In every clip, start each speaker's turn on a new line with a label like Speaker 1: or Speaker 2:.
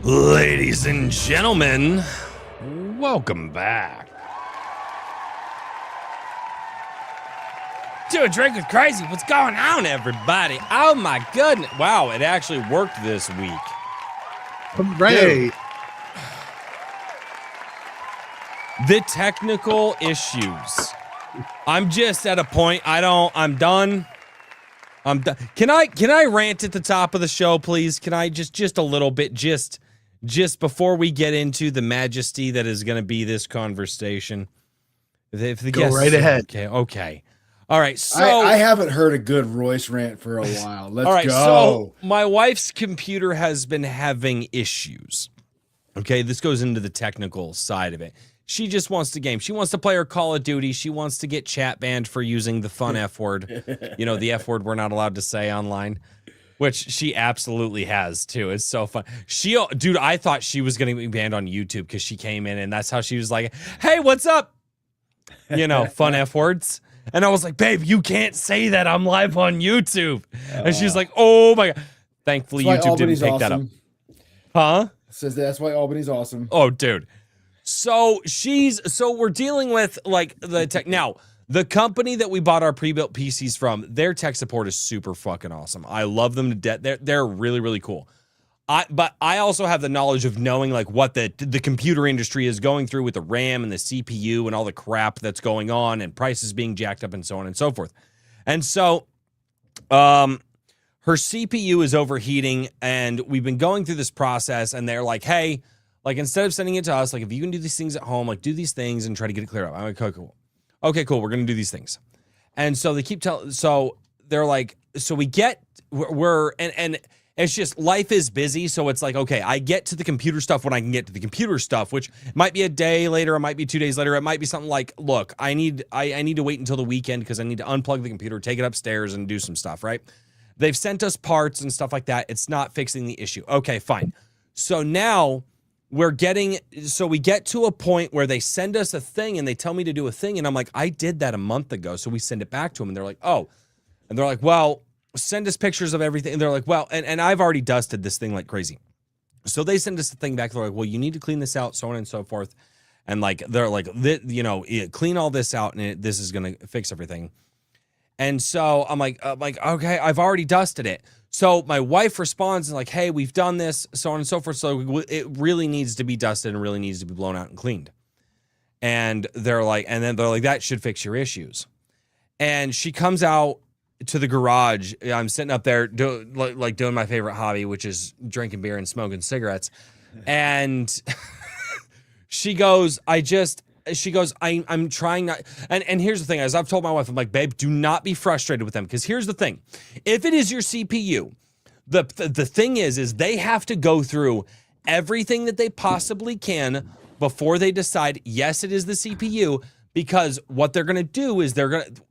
Speaker 1: Ladies and gentlemen, welcome back to A Drink with Crazy. What's going on, everybody? Oh my goodness. Wow, it actually worked this week.
Speaker 2: Hooray.
Speaker 1: The technical issues. I'm just at a point, I'm done. I'm done. Can I rant at the top of the show, please? Can I just a little bit, just before we get into the majesty that is going to be this conversation? If the
Speaker 2: Go
Speaker 1: guests,
Speaker 2: right ahead.
Speaker 1: Okay. All right. So
Speaker 3: I haven't heard a good Royce rant for a while. Let's
Speaker 1: all right,
Speaker 3: go.
Speaker 1: so my wife's computer has been having issues. Okay, this goes into the technical side of it. She just wants to game. She wants to play her Call of Duty. She wants to get chat banned for using the fun F word. You know, the F word we're not allowed to say online, which she absolutely has too. It's so fun. Dude, I thought she was going to be banned on YouTube because she came in and that's how she was like, hey, what's up? You know, fun F words. And I was like, babe, you can't say that. I'm live on YouTube. And she's like, oh my God. Thankfully, YouTube didn't pick that up. Huh?
Speaker 3: Says that's why Albany's awesome.
Speaker 1: Oh, dude. So we're dealing with like the tech. Now, the company that we bought our pre-built PCs from, their tech support is super fucking awesome. I love them to death. They're really, really cool. But I also have the knowledge of knowing like what the computer industry is going through with the RAM and the CPU and all the crap that's going on and prices being jacked up and so on and so forth. And so, her CPU is overheating and we've been going through this process and they're like, hey, like instead of sending it to us, like if you can do these things at home, like do these things and try to get it cleared up. I'm like, okay, cool. Okay, cool. We're going to do these things. And so they keep so they're like, so we get, and it's just life is busy. So it's like, okay, I get to the computer stuff when I can get to the computer stuff, which might be a day later. It might be 2 days later. It might be something like, look, I need to wait until the weekend because I need to unplug the computer, take it upstairs and do some stuff, right? They've sent us parts and stuff like that. It's not fixing the issue. Okay, fine. So now we get to a point where they send us a thing and they tell me to do a thing. And I'm like, I did that a month ago. So we send it back to them and they're like, oh, and they're like, well, send us pictures of everything. And they're like, well, and I've already dusted this thing like crazy. So they send us the thing back. They're like, well, you need to clean this out, so on and so forth. And like, they're like, you know, clean all this out and this is going to fix everything. And so I'm like, okay, I've already dusted it. So my wife responds and like, hey, we've done this, so on and so forth. So it really needs to be dusted and really needs to be blown out and cleaned. And they're like, that should fix your issues. And she comes out to the garage. I'm sitting up there doing my favorite hobby, which is drinking beer and smoking cigarettes. And she goes, I'm trying not, and here's the thing, as I've told my wife, I'm like, babe, do not be frustrated with them. Because here's the thing. If it is your CPU, the thing is they have to go through everything that they possibly can before they decide, yes, it is the CPU. Because what they're going to do is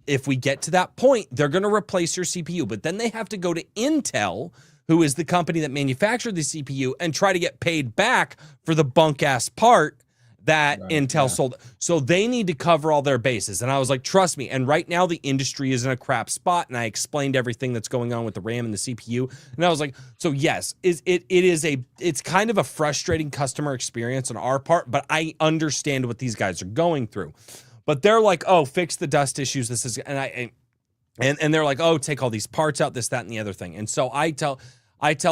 Speaker 1: if we get to that point, they're going to replace your CPU. But then they have to go to Intel, who is the company that manufactured the CPU, and try to get paid back for the bunk-ass part that Intel sold. So they need to cover all their bases. And I was like, trust me. And right now the industry is in a crap spot. And I explained everything that's going on with the RAM and the CPU. And I was like, so yes, it's kind of a frustrating customer experience on our part, but I understand what these guys are going through. But they're like, oh, fix the dust issues. This is, and they're like, oh, take all these parts out, this, that, and the other thing. And so I tell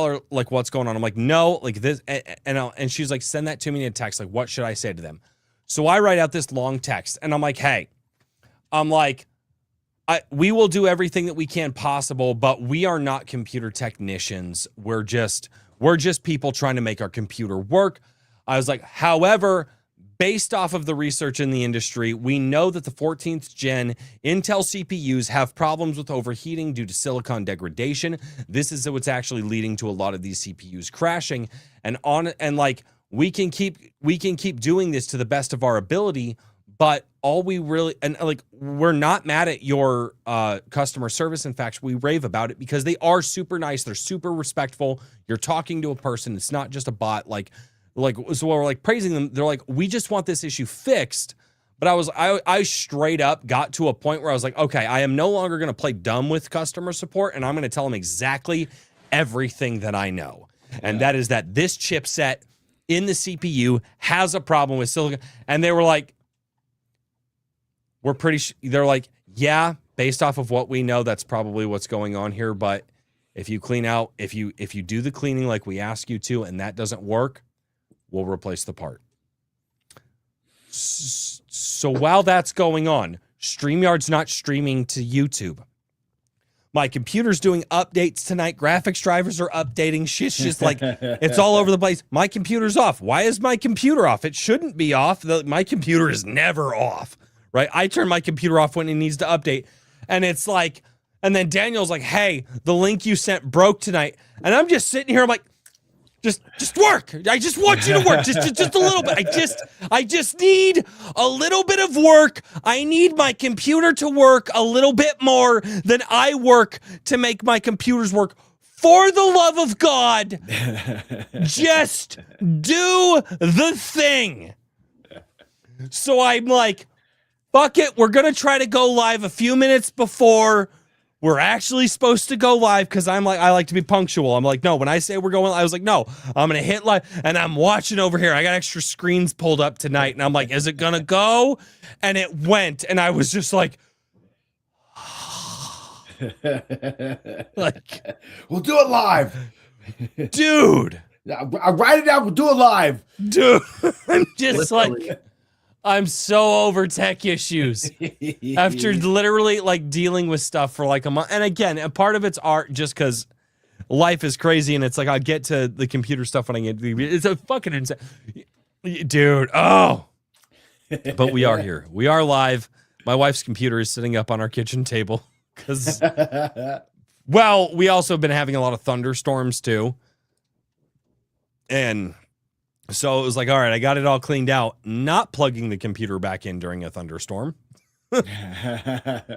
Speaker 1: her like what's going on. I'm like, no, like this, and she's like, send that to me in a text. Like, what should I say to them? So I write out this long text, and I'm like, hey, we will do everything that we can possible, but we are not computer technicians. We're just people trying to make our computer work. I was like, however, based off of the research in the industry, we know that the 14th gen Intel CPUs have problems with overheating due to silicon degradation. This is what's actually leading to a lot of these CPUs crashing. And we can keep doing this to the best of our ability, but all we really, and like, we're not mad at your customer service. In fact, we rave about it because they are super nice. They're super respectful. You're talking to a person. It's not just a bot. So we're like praising them. They're like, we just want this issue fixed. But I straight up got to a point where I was like, okay, I am no longer going to play dumb with customer support. And I'm going to tell them exactly everything that I know. And that is that this chipset in the CPU has a problem with silicon. And they were like, they're like, yeah, based off of what we know, that's probably what's going on here. But if you clean out, if you do the cleaning like we ask you to, and that doesn't work, we'll replace the part. So while that's going on, StreamYard's not streaming to YouTube. My computer's doing updates tonight. Graphics drivers are updating. Shit's just like, it's all over the place. My computer's off. Why is my computer off? It shouldn't be off. My computer is never off, right? I turn my computer off when it needs to update. And it's like, and then Daniel's like, hey, the link you sent broke tonight. And I'm just sitting here, I'm like, just work. I just want you to work. Just a little bit. I just need a little bit of work. I need my computer to work a little bit more than I work to make my computers work. For the love of God, just do the thing. So I'm like, fuck it. We're going to try to go live a few minutes before we're actually supposed to go live, because I like to be punctual. I'm like, no, when I say we're going, I was like, no, I'm going to hit live. And I'm watching over here. I got extra screens pulled up tonight. And I'm like, is it going to go? And it went. And I was just like, like,
Speaker 3: we'll do it live.
Speaker 1: Dude.
Speaker 3: I'll write it out. We'll do it live.
Speaker 1: Dude. I'm just like, I'm so over tech issues after literally like dealing with stuff for like a month. And again, a part of it's art just because life is crazy. And it's like, I'll get to the computer stuff when I get to it's a fucking insane. Dude. Oh, but we are here. We are live. My wife's computer is sitting up on our kitchen table because, well, we also have been having a lot of thunderstorms too. And so it was like, all right, I got it all cleaned out, not plugging the computer back in during a thunderstorm.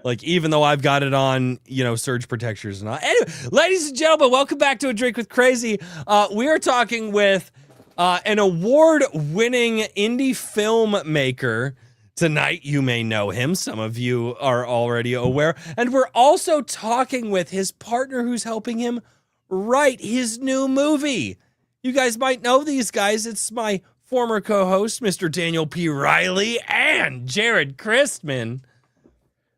Speaker 1: Like, even though I've got it on, surge protectors and all. Anyway, ladies and gentlemen, welcome back to A Drink with Crazy. We are talking with an award-winning indie filmmaker tonight. You may know him. Some of you are already aware. And we're also talking with his partner who's helping him write his new movie. You guys might know these guys. It's my former co-host, Mr. Daniel P. Riley, and Jared Christman,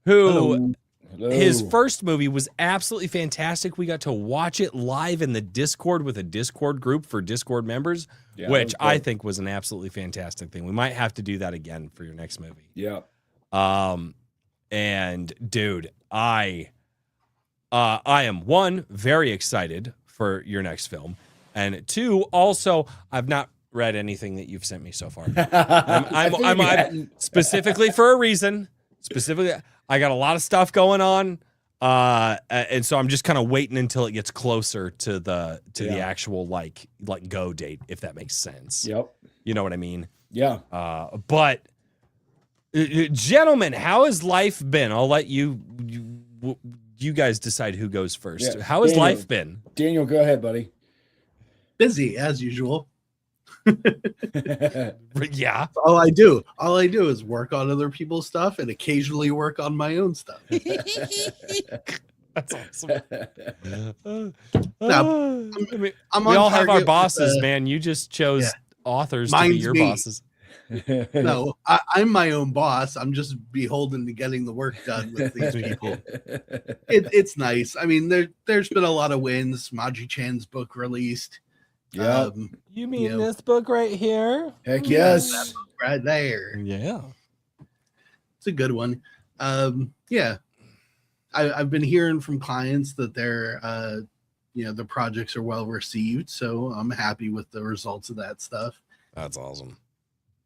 Speaker 1: who his first movie was absolutely fantastic. We got to watch it live in the Discord with a Discord group for Discord members, which I think was an absolutely fantastic thing. We might have to do that again for your next movie.
Speaker 3: Yeah.
Speaker 1: And dude, I am one, very excited for your next film. And two, also, I've not read anything that you've sent me so far. I'm specifically for a reason. Specifically, I got a lot of stuff going on, and so I'm just kind of waiting until it gets closer to the actual like go date, if that makes sense.
Speaker 3: Yep.
Speaker 1: You know what I mean?
Speaker 3: Yeah.
Speaker 1: But gentlemen, how has life been? I'll let you guys decide who goes first.
Speaker 3: Yeah.
Speaker 1: How has life been?
Speaker 3: Daniel, go ahead, buddy.
Speaker 2: Busy as usual.
Speaker 1: Yeah.
Speaker 2: All I do is work on other people's stuff and occasionally work on my own stuff.
Speaker 1: That's awesome.
Speaker 2: We
Speaker 1: all have our bosses, man. You just chose authors to be your bosses.
Speaker 2: No, I'm my own boss. I'm just beholden to getting the work done with these people. It's nice. I mean, there's been a lot of wins. Maji Chan's book released.
Speaker 3: Yeah.
Speaker 1: You mean this book right here?
Speaker 3: Heck yes.
Speaker 2: That book right there.
Speaker 1: Yeah.
Speaker 2: It's a good one. Yeah. I've been hearing from clients that the projects are well received, so I'm happy with the results of that stuff.
Speaker 1: That's awesome.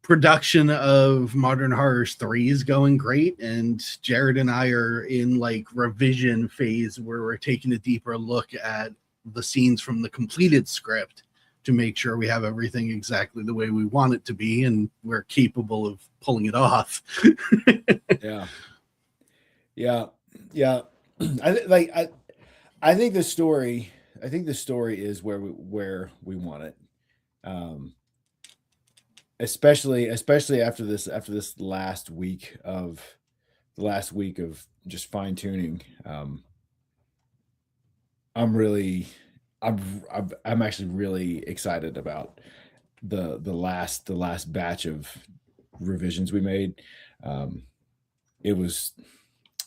Speaker 2: Production of Modern Horrors 3 is going great, and Jared and I are in like revision phase where we're taking a deeper look at the scenes from the completed script to make sure we have everything exactly the way we want it to be and we're capable of pulling it off.
Speaker 3: Yeah. I think the story is where we want it. Especially after this last week of just fine tuning. I'm actually really excited about the last batch of revisions we made. It was,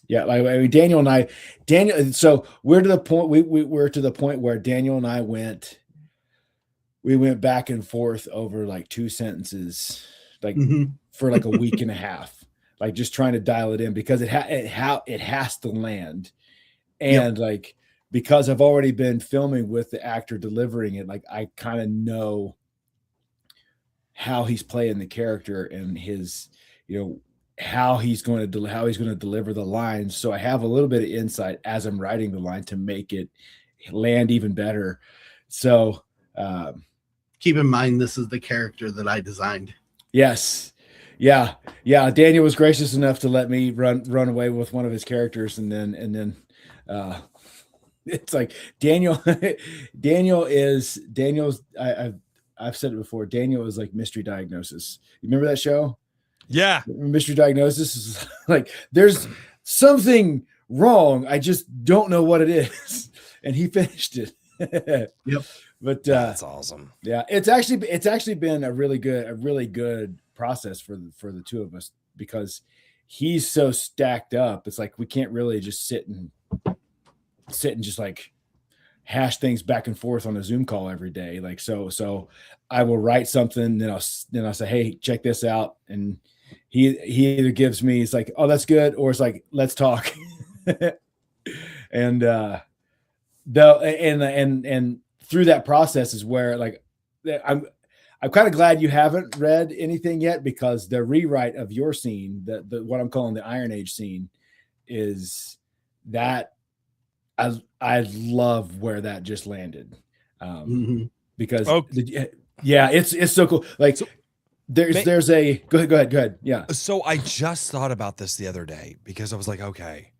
Speaker 3: yeah, like, I mean, Daniel. So we're to the point, we're to the point where Daniel and I went back and forth over like 2 sentences, like for like a week and a half, like just trying to dial it in because it has to land. And like, because I've already been filming with the actor delivering it, like I kind of know how he's playing the character and his, how he's going to deliver the lines. So I have a little bit of insight as I'm writing the line to make it land even better. So
Speaker 2: keep in mind, this is the character that I designed.
Speaker 3: Yes. Yeah. Daniel was gracious enough to let me run away with one of his characters. And then it's like Daniel's I've said it before. Daniel is like Mystery Diagnosis. You remember that show?
Speaker 1: Yeah.
Speaker 3: Mystery Diagnosis is like, there's something wrong. I just don't know what it is. And he finished it.
Speaker 2: Yep.
Speaker 3: But
Speaker 1: that's awesome.
Speaker 3: Yeah. It's actually been a really good process for the two of us because he's so stacked up. It's like, we can't really just sit and just like hash things back and forth on a Zoom call every day. Like, so I will write something, then I'll say, hey, check this out. And he either gives me, it's like, oh, that's good. Or it's like, let's talk. And through that process is where like, I'm kind of glad you haven't read anything yet, because the rewrite of your scene, the what I'm calling the Iron Age scene, is that I love where that just landed, because it's so cool. Like there's a go ahead. Yeah.
Speaker 1: So I just thought about this the other day because I was like, okay,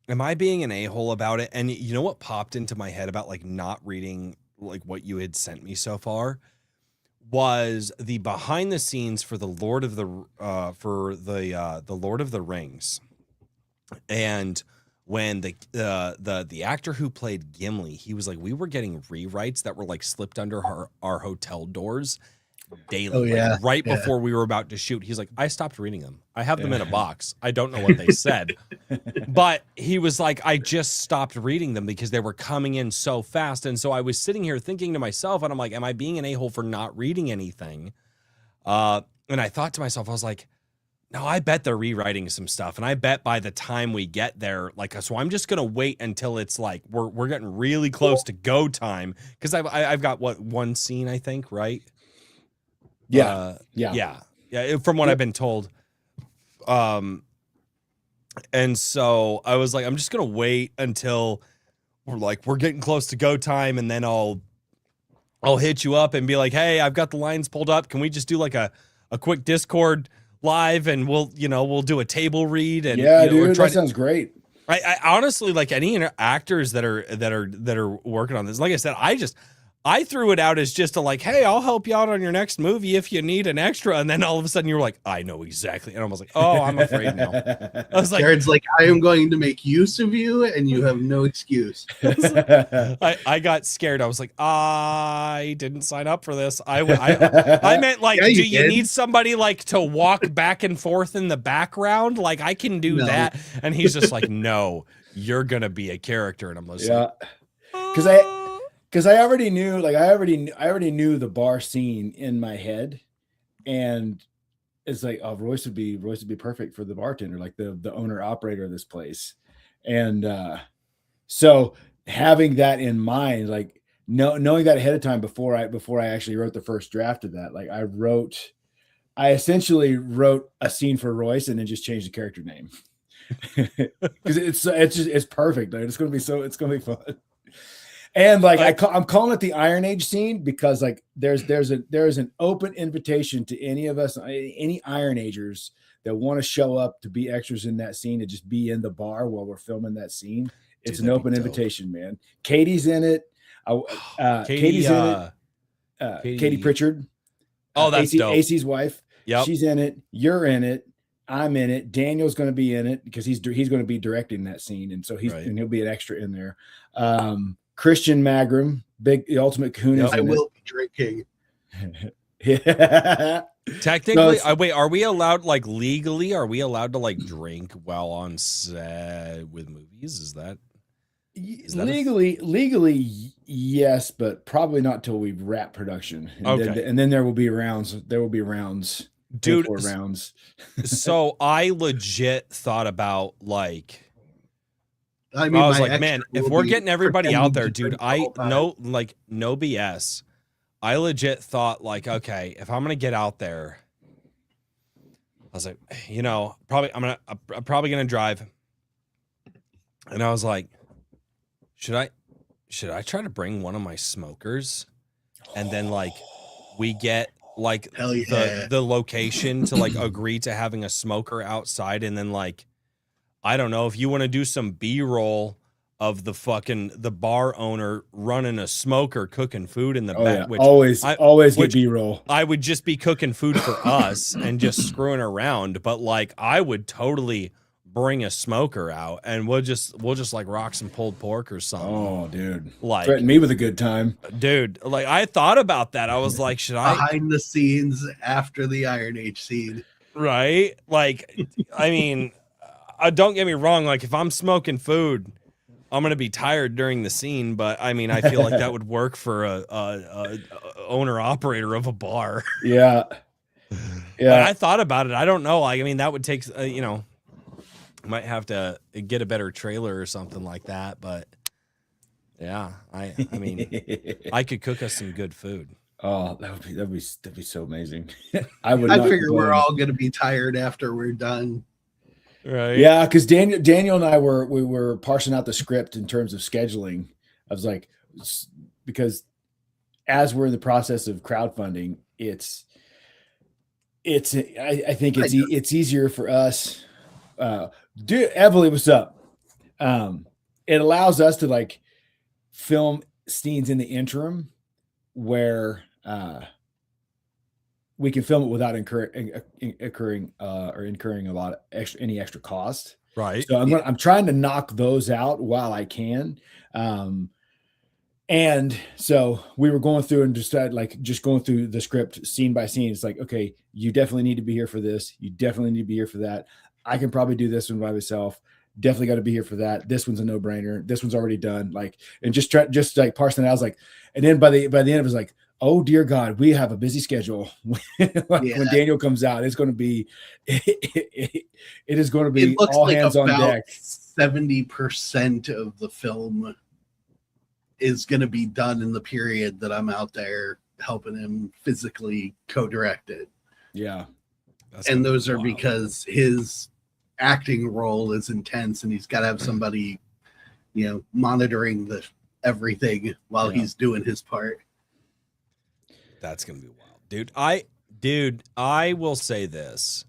Speaker 1: am I being an a-hole about it? And you know what popped into my head about like not reading like what you had sent me so far was the behind the scenes for the Lord of the Lord of the Rings. And when the actor who played Gimli, he was like, we were getting rewrites that were like slipped under our hotel doors daily, like before we were about to shoot. He's like, I stopped reading them. I have them in a box. I don't know what they said. But he was like, I just stopped reading them because they were coming in so fast. And so I was sitting here thinking to myself, and I'm like, am I being an a-hole for not reading anything? And I thought to myself, I was like, no, I bet they're rewriting some stuff. And I bet by the time we get there, like, so I'm just going to wait until it's like, we're getting really close to go time. Cause I've got one scene, I think, right?
Speaker 3: Yeah.
Speaker 1: From what I've been told. And so I was like, I'm just going to wait until we're getting close to go time. And then I'll hit you up and be like, hey, I've got the lines pulled up. Can we just do like a quick Discord live, and we'll do a table read? And
Speaker 3: dude, that sounds great.
Speaker 1: I honestly, like, any actors that are working on this, like I said, I threw it out as just a like, hey, I'll help you out on your next movie if you need an extra. And then all of a sudden you were like, I know exactly. And I was like, oh, I'm afraid now. I was like,
Speaker 2: Jared's like, I am going to make use of you and you have no excuse.
Speaker 1: I got scared. I was like, I didn't sign up for this. I meant like, do you need somebody like to walk back and forth in the background? Like, I can do that. And he's just like, no, you're going to be a character. And I'm just like,
Speaker 3: because I already knew, like I already knew the bar scene in my head, and it's like, oh, Royce would be perfect for the bartender, like the owner operator of this place, and so having that in mind, like knowing that ahead of time before I actually wrote the first draft of that, like I essentially wrote a scene for Royce and then just changed the character name because it's perfect. Like, it's gonna be fun. And like I'm calling it the Iron Age scene because like there's an open invitation to any of us, any Iron Agers that want to show up to be extras in that scene, to just be in the bar while we're filming that scene. It's an open invitation, man. Katie's in it. Katie's in it. Katie Pritchard.
Speaker 1: Oh, that's dope.
Speaker 3: AC's wife.
Speaker 1: Yep.
Speaker 3: She's in it. You're in it. I'm in it. Daniel's going to be in it because he's going to be directing that scene, and so he'll be an extra in there. Christian Magram, the ultimate Coon.
Speaker 2: I will be drinking.
Speaker 3: Yeah.
Speaker 1: Technically,
Speaker 3: it's-
Speaker 1: wait, are we allowed, like, legally, are we allowed to, like, drink while on set with movies? Is that that
Speaker 3: legally, yes, but probably not till we wrap production. And
Speaker 1: Okay.
Speaker 3: then there will be rounds. There will be rounds.
Speaker 1: dude?
Speaker 3: Full rounds.
Speaker 1: So I legit thought about, like,
Speaker 2: I mean,
Speaker 1: I was
Speaker 2: my
Speaker 1: like, man,
Speaker 2: extra
Speaker 1: if
Speaker 2: will
Speaker 1: we're
Speaker 2: be
Speaker 1: getting everybody out there,
Speaker 2: pretending to
Speaker 1: dude,
Speaker 2: drink the whole time.
Speaker 1: no BS. I legit thought, like, okay, if I'm gonna get out there, I was like, you know, I'm probably gonna drive, and I was like, should I try to bring one of my smokers, and then, like, we get, like,
Speaker 2: Hell yeah.
Speaker 1: the location to, like, agree to having a smoker outside, and then, like, I don't know if you want to do some B-roll of the bar owner running a smoker cooking food in the
Speaker 3: Oh
Speaker 1: back,
Speaker 3: yeah,
Speaker 1: which
Speaker 3: always
Speaker 1: which-
Speaker 3: get B-roll.
Speaker 1: I would just be cooking food for us and just screwing around. But, like, I would totally bring a smoker out, and we'll just like rock some pulled pork or something.
Speaker 3: Oh, dude,
Speaker 1: Like,
Speaker 3: threaten me with a good time.
Speaker 1: dude, like, I thought about that. I was like, should I?
Speaker 2: Behind the scenes after the Iron Age scene.
Speaker 1: Right? Like, I mean, don't get me wrong. Like, if I'm smoking food, I'm gonna be tired during the scene. But I mean, I feel like that would work for a owner operator of a bar.
Speaker 3: Yeah,
Speaker 1: But
Speaker 3: yeah.
Speaker 1: I thought about it. I don't know. Like, I mean, that would take, you know, might have to get a better trailer or something like that. But yeah, I mean, I could cook us some good food.
Speaker 3: Oh, that'd be so amazing. I would.
Speaker 2: I
Speaker 3: not
Speaker 2: figure we're
Speaker 3: complain.
Speaker 2: all going to be tired after we're done.
Speaker 1: Right?
Speaker 3: Yeah, because Daniel and I were parsing out the script in terms of scheduling. I was like, because as we're in the process of crowdfunding, I think it's easier for us. Dude, Evelyn, what's up? It allows us to, like, film scenes in the interim where we can film it without incurring a lot of any extra cost.
Speaker 1: Right.
Speaker 3: So I'm trying to knock those out while I can. And so we were going through and just going through the script scene by scene. It's like, okay, you definitely need to be here for this. You definitely need to be here for that. I can probably do this one by myself. Definitely got to be here for that. This one's a no-brainer. This one's already done. Like, and just like parsing it out. I was like, and then by the end it was like, oh dear God, we have a busy schedule. When Daniel comes out, it's going to be, it is going to be all
Speaker 2: like
Speaker 3: hands on deck.
Speaker 2: 70% of the film is going to be done in the period that I'm out there helping him physically co-direct it.
Speaker 3: Yeah.
Speaker 2: And those are because his acting role is intense, and he's got to have somebody, you know, monitoring everything while he's doing his part.
Speaker 1: That's gonna be wild, dude. I will say this: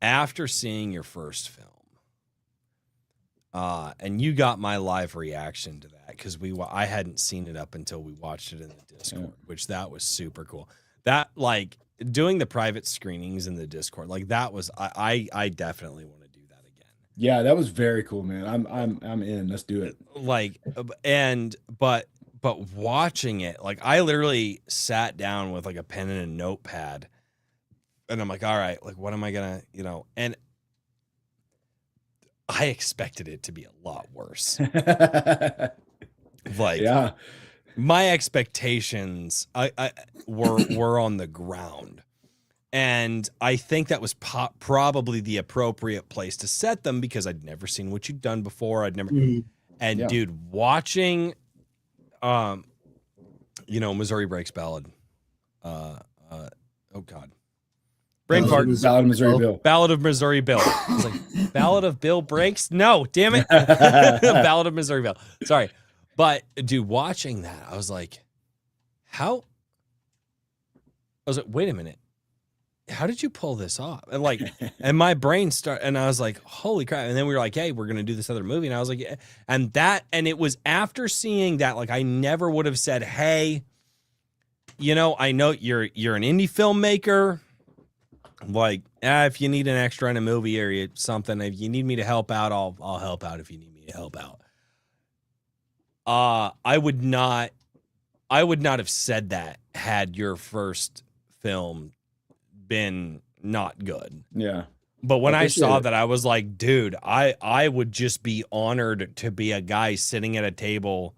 Speaker 1: after seeing your first film, and you got my live reaction to that, because I hadn't seen it up until we watched it in the Discord, which that was super cool. That, like, doing the private screenings in the Discord, like, that was I definitely want to do that again.
Speaker 3: Yeah, that was very cool, man. I'm in. Let's do it.
Speaker 1: Like, but watching it, like, I literally sat down with, like, a pen and a notepad, and I'm like, all right, like, what am I gonna, you know? And I expected it to be a lot worse. Like,
Speaker 3: Yeah.
Speaker 1: my expectations were on the ground, and I think that was probably the appropriate place to set them, because I'd never seen what you'd done before. And
Speaker 3: Yeah.
Speaker 1: dude, watching, you know, Missouri Breaks Ballad. Oh God, brain fart.
Speaker 3: Ballad of Missouri Bill.
Speaker 1: Ballad of Missouri Bill. I was like, Ballad of Bill Breaks? No, damn it. Ballad of Missouri Bill. Sorry. But, dude, watching that, I was like, wait a minute. How did you pull this off? And, like, and my brain and I was like, holy crap. And then we were like, hey, we're going to do this other movie. And I was like, yeah. And it was after seeing that, like, I never would have said, hey, you know, I know you're an indie filmmaker. Like, if you need an extra in a movie or something, if you need me to help out, I'll help out if you need me to help out. I would not have said that had your first film been not good.
Speaker 3: Yeah.
Speaker 1: But when
Speaker 3: I
Speaker 1: I saw
Speaker 3: appreciate it.
Speaker 1: that, I was like, dude, I would just be honored to be a guy sitting at a table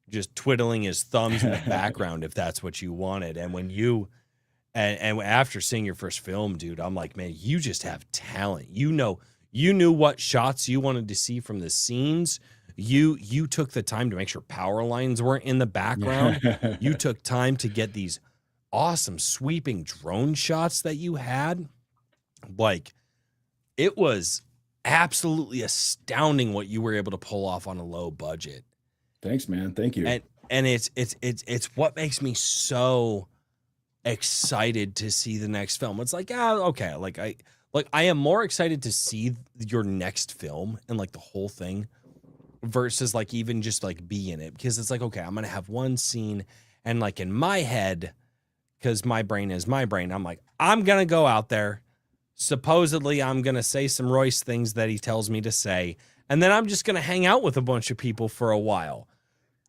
Speaker 1: just twiddling his thumbs in the background if that's what you wanted. And when you and after seeing your first film, dude, I'm like, man, you just have talent. You knew what shots you wanted to see from the scenes. You took the time to make sure power lines weren't in the background. You took time to get these awesome sweeping drone shots that you had. Like, it was absolutely astounding what you were able to pull off on a low budget.
Speaker 3: Thanks, man. Thank you.
Speaker 1: And it's what makes me so excited to see the next film. It's like, okay, I am more excited to see your next film and like the whole thing versus like even just like be in it, because it's like, okay, I'm gonna have one scene and like in my head, because my brain is my brain, I'm like, I'm gonna go out there. Supposedly, I'm going to say some Royce things that he tells me to say, and then I'm just going to hang out with a bunch of people for a while.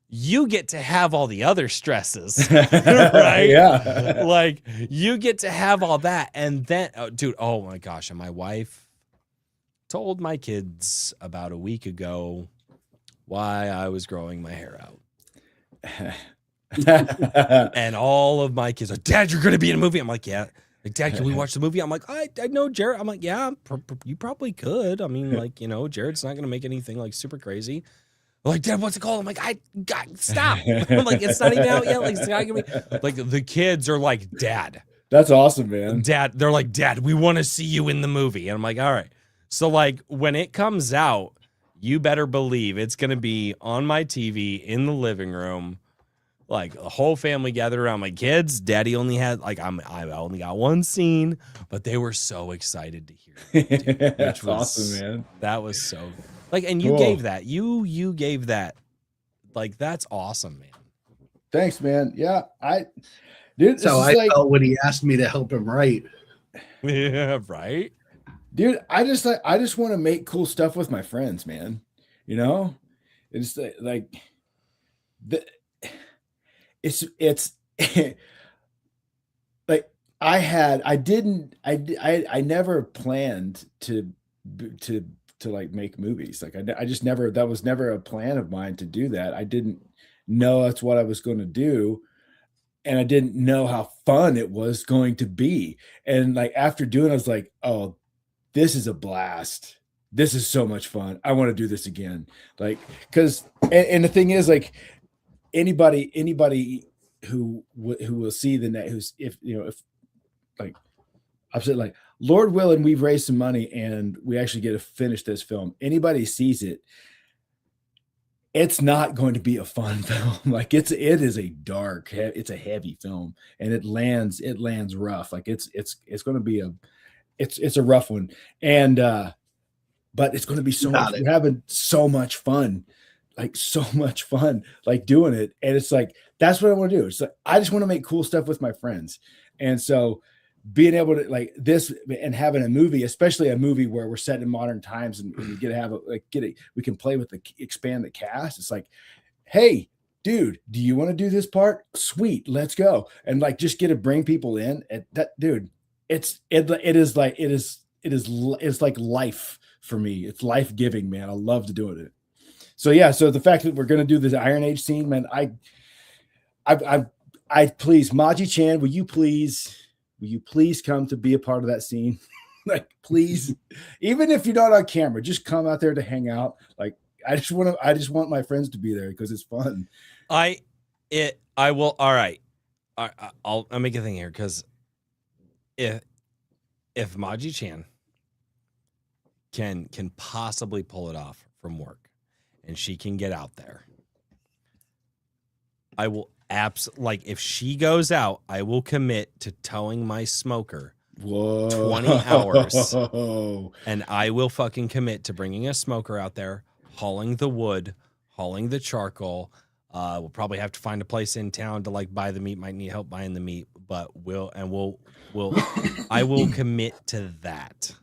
Speaker 1: You get to have all the other stresses, right?
Speaker 3: Yeah.
Speaker 1: Like, you get to have all that. And then, dude, oh my gosh. And my wife told my kids about a week ago why I was growing my hair out. And all of my kids are, Dad, you're going to be in a movie. I'm like, yeah. Like, Dad, can we watch the movie? I'm like, I know Jared. I'm like, yeah, you probably could. I mean, like, you know, Jared's not going to make anything like super crazy. Like, Dad, what's it called? I'm like, stop. I'm like, it's not even out yet. Like, it's not gonna be. Like, the kids are like, Dad.
Speaker 3: That's awesome, man.
Speaker 1: Dad, they're like, Dad, we want to see you in the movie. And I'm like, all right. So, like, when it comes out, you better believe it's going to be on my TV in the living room. Like, the whole family gathered around. My kids, Daddy only had, like, I only got one scene, but they were so excited to hear it, dude,
Speaker 3: That's awesome, man.
Speaker 1: That was so, like, and you
Speaker 3: Cool.
Speaker 1: gave that. You gave that. Like, that's awesome, man.
Speaker 3: Thanks, man. Yeah, dude.
Speaker 2: So I felt when he asked me to help him write.
Speaker 1: Yeah, right.
Speaker 3: Dude, I just want to make cool stuff with my friends, man. You know, it's like it's like I never planned to like make movies. Like I just never, that was never a plan of mine to do that. I didn't know that's what I was going to do. And I didn't know how fun it was going to be. And like, after doing it, I was like, oh, this is a blast. This is so much fun. I want to do this again. Like, cause, and the thing is, like, anybody who will see the net, if like I've said, like, Lord willing, we've raised some money and we actually get to finish this film. Anybody sees it, it's not going to be a fun film. Like, it is a dark, it's a heavy film, and it lands rough. Like, it's going to be it's a rough one. And but it's going to be so much. We're having so much fun. Like, so much fun, like, doing it. And it's like, that's what I want to do. It's like, I just want to make cool stuff with my friends. And so being able to, like, this and having a movie, especially a movie where we're set in modern times and we get to have we can play with expand the cast. It's like, hey, dude, do you want to do this part? Sweet, let's go. And like, just get to bring people in. And that, dude, it's like life for me. It's life giving, man. I love to do it. So yeah, so the fact that we're gonna do this Iron Age scene, man, I please, Maji-chan, will you please come to be a part of that scene? Like, please, even if you're not on camera, just come out there to hang out. Like, I just want my friends to be there because it's fun.
Speaker 1: I will. All right, I'll make a thing here, because if Maji-chan can possibly pull it off from work, and she can get out there, I will like, if she goes out, I will commit to towing my smoker 20 hours. And I will fucking commit to bringing a smoker out there, hauling the wood, hauling the charcoal. We'll probably have to find a place in town to, like, buy the meat. Might need help buying the meat, but I will commit to that.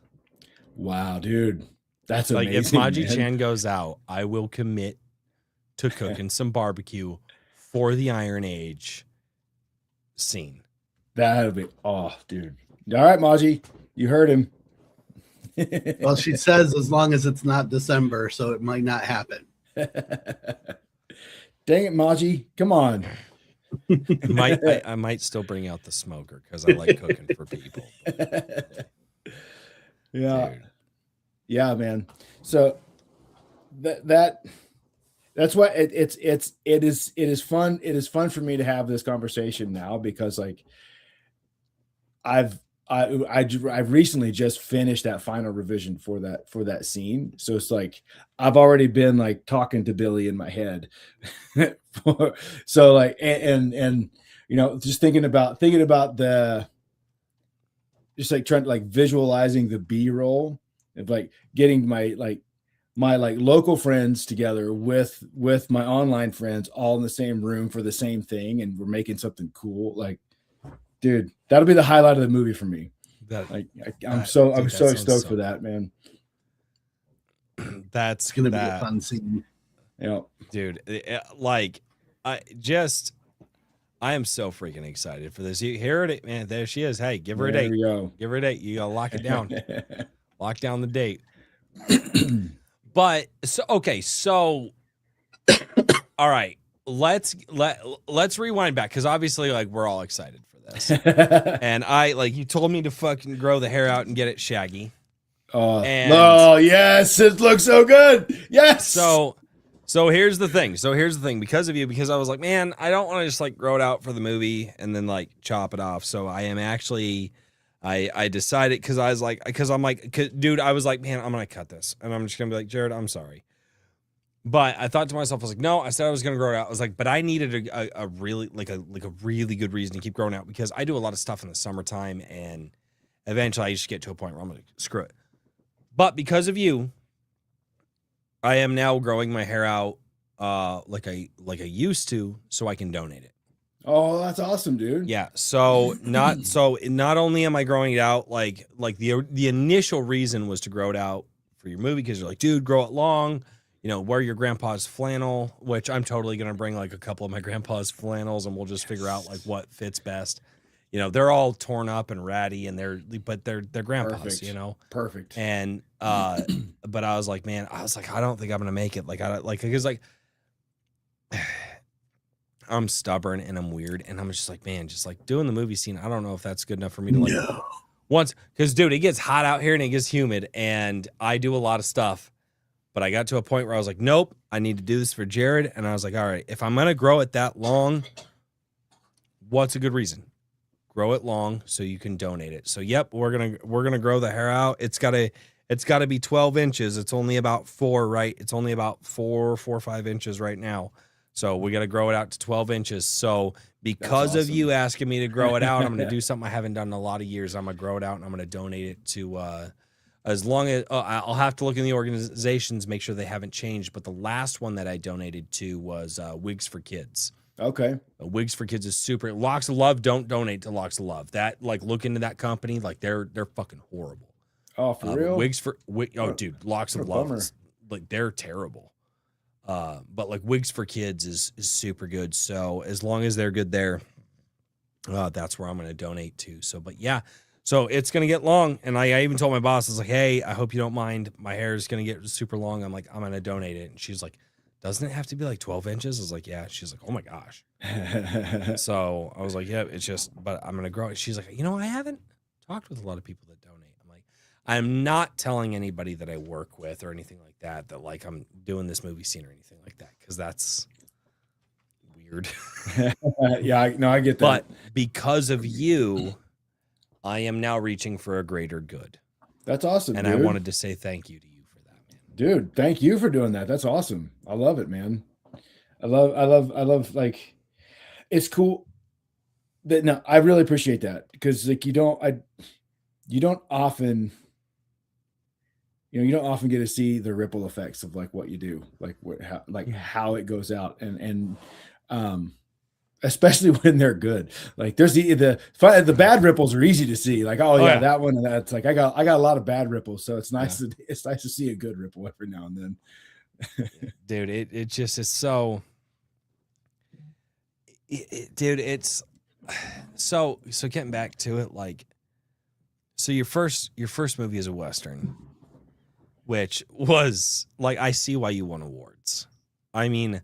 Speaker 3: Wow, dude. That's
Speaker 1: like,
Speaker 3: amazing.
Speaker 1: if Maji-chan goes out, I will commit to cooking some barbecue for the Iron Age scene.
Speaker 3: That'll be dude. All right, Maji, you heard him.
Speaker 2: Well, she says as long as it's not December, so it might not happen.
Speaker 3: Dang it, Maji. Come on.
Speaker 1: I might still bring out the smoker because I like cooking for people.
Speaker 3: Yeah.
Speaker 1: Dude.
Speaker 3: Yeah, man. So that's why it is fun. It is fun for me to have this conversation now because like I've recently just finished that final revision for that scene. So it's like I've already been like talking to Billy in my head. So like and you know, just thinking about the just like trying to like visualizing the B-roll of like getting my local friends together with my online friends all in the same room for the same thing, and we're making something cool. Like, dude, that'll be the highlight of the movie for me. I'm so stoked for that, man.
Speaker 1: That's
Speaker 2: gonna be a fun scene.
Speaker 3: Yeah,
Speaker 1: dude. I am so freaking excited for this. You hear it, man. There she is. Hey, give her a date.
Speaker 3: We go.
Speaker 1: Give her a date. You gotta lock it down. Lock down the date. But so all right. Let's rewind back because obviously, like, we're all excited for this. And you told me to fucking grow the hair out and get it shaggy.
Speaker 3: Oh yes, it looks so good. Yes.
Speaker 1: So here's the thing. Because of you, because I was like, man, I don't want to just like grow it out for the movie and then like chop it off. So I am actually, I decided because I was like, dude, I was like, man, I'm gonna cut this, and I'm just gonna be like, Jared, I'm sorry. But I thought to myself, I was like, no, I said I was gonna grow it out. I was like, but I needed a really really good reason to keep growing out because I do a lot of stuff in the summertime, and eventually I just get to a point where I'm gonna screw it. But because of you, I am now growing my hair out like I used to, so I can donate it.
Speaker 3: Oh, that's awesome, dude.
Speaker 1: Yeah. So not only am I growing it out, like the initial reason was to grow it out for your movie because you're like, dude, grow it long. You know, wear your grandpa's flannel, which I'm totally gonna bring like a couple of my grandpa's flannels, and we'll just figure out like what fits best. You know, they're all torn up and ratty, and they're grandpa's.
Speaker 3: Perfect.
Speaker 1: You know,
Speaker 3: perfect.
Speaker 1: And but I was like, man, I don't think I'm gonna make it. Because I'm stubborn and I'm weird, and I'm just like, man, just like doing the movie scene. I don't know if that's good enough for me to like once, because dude, it gets hot out here and it gets humid, and I do a lot of stuff. But I got to a point where I was like, nope, I need to do this for Jared. And I was like, all right, if I'm going to grow it that long, what's a good reason? Grow it long so you can donate it. So, yep, we're going to grow the hair out. It's got to be 12 inches. It's only about 4, right? It's only about 4 or 5 inches right now. So we got to grow it out to 12 inches. So because of you asking me to grow it out, I'm going to do something I haven't done in a lot of years. I'm going to grow it out and I'm going to donate it to, as long as I'll have to look in the organizations, make sure they haven't changed. But the last one that I donated to was Wigs for Kids.
Speaker 3: Okay.
Speaker 1: Wigs for Kids is super. Locks of Love, don't donate to Locks of Love. That, like, look into that company. Like, they're fucking horrible.
Speaker 3: Oh, for real?
Speaker 1: Dude, Locks of Love is, like, they're terrible. But like Wigs for Kids is super good. So as long as they're good there, that's where I'm going to donate to. So, but yeah. So it's going to get long. And I even told my boss, I was like, hey, I hope you don't mind. My hair is going to get super long. I'm like, I'm going to donate it. And she's like, doesn't it have to be like 12 inches? I was like, yeah. She's like, oh my gosh. So I was like, yeah, it's just, but I'm going to grow it. She's like, you know, I haven't talked with a lot of people that donate. I'm like, I'm not telling anybody that I work with or anything like that, that like I'm doing this movie scene or anything like that. Cause that's weird.
Speaker 3: Yeah, I get that.
Speaker 1: But because of you, I am now reaching for a greater good.
Speaker 3: That's awesome,
Speaker 1: and
Speaker 3: dude.
Speaker 1: I wanted to say thank you to you for that, man.
Speaker 3: Dude, thank you for doing that. That's awesome. I love it, man. I love like, it's cool that, no, I really appreciate that because like you don't often get to see the ripple effects of like what you do, like how it goes out, and especially when they're good. Like there's the bad ripples are easy to see. Like, yeah, that one, and that's like I got a lot of bad ripples, so it's nice to see a good ripple every now and then.
Speaker 1: Dude, it just is so. Dude, it's so getting back to it, like, so your first movie is a Western, which was like, I see why you won awards. I mean,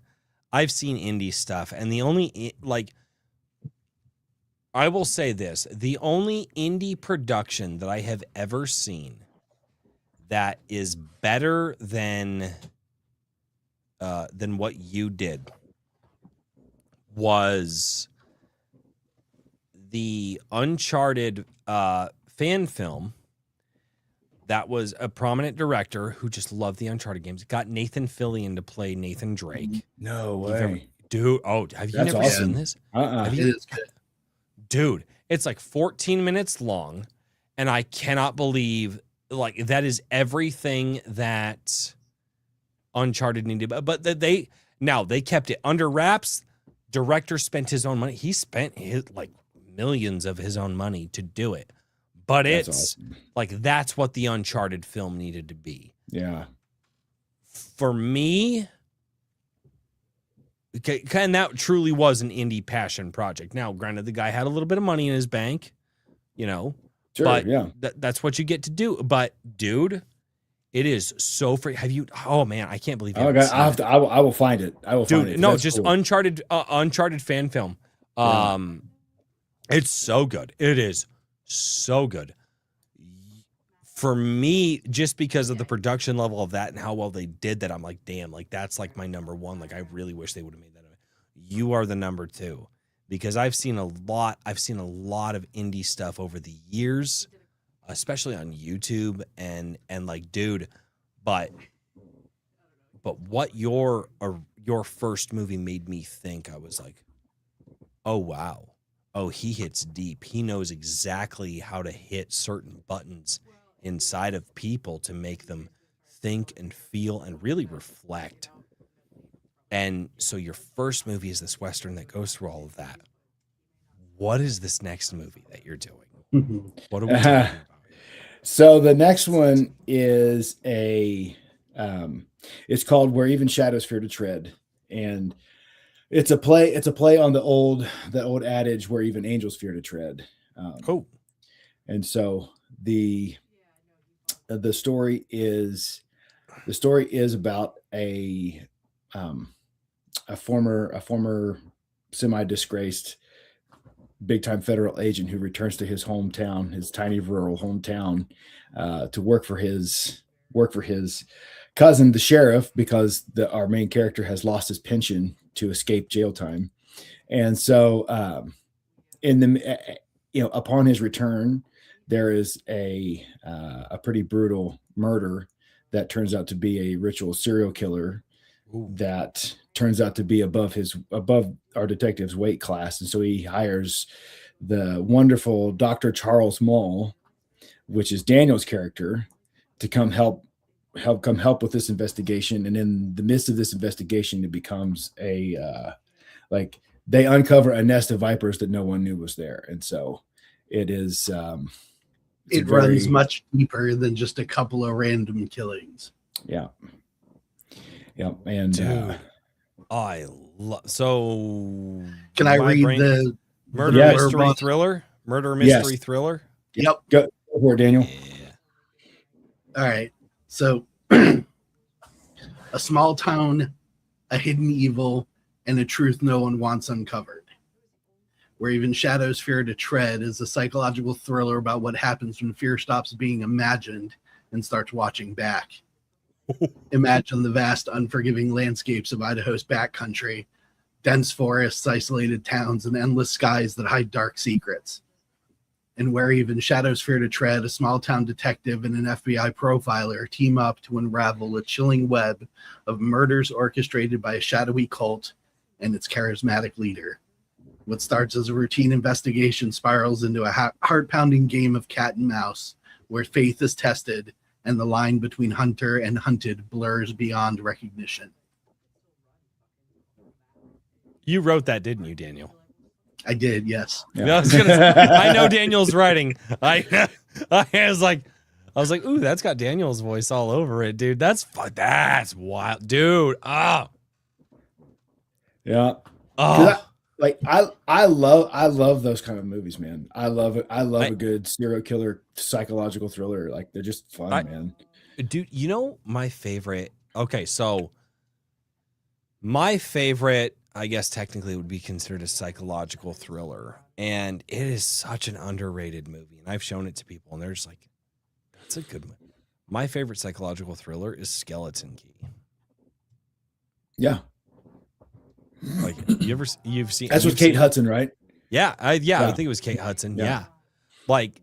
Speaker 1: I've seen indie stuff, and the only, like, I will say this, the only indie production that I have ever seen that is better than what you did was the Uncharted fan film. That was a prominent director who just loved the Uncharted games. Got Nathan Fillion to play Nathan Drake.
Speaker 3: No way.
Speaker 1: Dude, oh, have you
Speaker 3: That's
Speaker 1: never
Speaker 3: awesome.
Speaker 1: seen this? Have
Speaker 2: It
Speaker 1: you?
Speaker 2: is good.
Speaker 1: Dude, it's like 14 minutes long, and I cannot believe, like, that is everything that Uncharted needed. But they kept it under wraps. Director spent his own money. He spent his, like, millions of his own money to do it. But
Speaker 3: That's
Speaker 1: it's
Speaker 3: awesome.
Speaker 1: like, that's what the Uncharted film needed to be.
Speaker 3: Yeah.
Speaker 1: For me, okay, and that truly was an indie passion project. Now, granted, the guy had a little bit of money in his bank, you know,
Speaker 3: Sure.
Speaker 1: but
Speaker 3: yeah.
Speaker 1: that's what you get to do. But dude, it is so free. Have you? Oh man, I can't believe you.
Speaker 3: Okay.
Speaker 1: haven't seen it.
Speaker 3: I will find it. I will find
Speaker 1: Dude,
Speaker 3: it.
Speaker 1: no,
Speaker 3: That's
Speaker 1: just
Speaker 3: cool.
Speaker 1: Uncharted fan film.
Speaker 3: Yeah.
Speaker 1: It's so good. It is so good. For me, just because of the production level of that and how well they did that, I'm like, damn, like, that's like my number one. Like, I really wish they would have made that. You are the number two, because I've seen a lot of indie stuff over the years, especially on YouTube, and like, dude, but what your first movie made me think, I was like, oh wow, oh, he hits deep. He knows exactly how to hit certain buttons inside of people to make them think and feel and really reflect. And so your first movie is this Western that goes through all of that. What is this next movie that you're doing? What are we talking about?
Speaker 3: So the next one is it's called Where Even Shadows Fear to Tread. And it's a play on the old adage where even angels fear to tread.
Speaker 1: Oh,
Speaker 3: and so the story is about a former semi-disgraced big-time federal agent who returns to his hometown, his tiny rural hometown, to work for his cousin, the sheriff, because our main character has lost his pension to escape jail time. And so upon his return, there is a pretty brutal murder that turns out to be a ritual serial killer. Ooh. That turns out to be above our detective's weight class. And so he hires the wonderful Dr. Charles Mull, which is Daniel's character, to come help with this investigation. And in the midst of this investigation, it becomes they uncover a nest of vipers that no one knew was there. And so it is,
Speaker 2: it runs much deeper than just a couple of random killings.
Speaker 3: Yeah. Yeah. And
Speaker 1: I love, so
Speaker 2: can I read the
Speaker 1: murder mystery thriller? Murder mystery thriller?
Speaker 2: Yep.
Speaker 3: Go for it, Daniel.
Speaker 1: Yeah.
Speaker 2: All right. So a small town, a hidden evil, and a truth no one wants uncovered. Where Even Shadows Fear to Tread is a psychological thriller about what happens when fear stops being imagined and starts watching back. Imagine the vast, unforgiving landscapes of Idaho's backcountry, dense forests, isolated towns, and endless skies that hide dark secrets. And Where Even Shadows Fear to Tread, a small-town detective and an FBI profiler team up to unravel a chilling web of murders orchestrated by a shadowy cult and its charismatic leader. What starts as a routine investigation spirals into a heart-pounding game of cat and mouse, where faith is tested and the line between hunter and hunted blurs beyond recognition.
Speaker 1: You wrote that, didn't you, Daniel?
Speaker 2: I did, yes.
Speaker 1: Yeah. I know Daniel's writing. I was like, ooh, that's got Daniel's voice all over it, dude. That's wild, dude. Oh,
Speaker 3: yeah.
Speaker 1: oh.
Speaker 3: like I love those kind of movies, man. I love it. I love a good serial killer psychological thriller. Like they're just fun, man.
Speaker 1: Dude, you know my favorite. Okay, so my favorite, I guess technically would be considered a psychological thriller, and it is such an underrated movie. And I've shown it to people, and they're just like, "That's a good movie." My favorite psychological thriller is Skeleton Key.
Speaker 3: Yeah,
Speaker 1: like you've seen
Speaker 3: that's with Kate Hudson, right?
Speaker 1: Yeah, I think it was Kate Hudson. Yeah. Like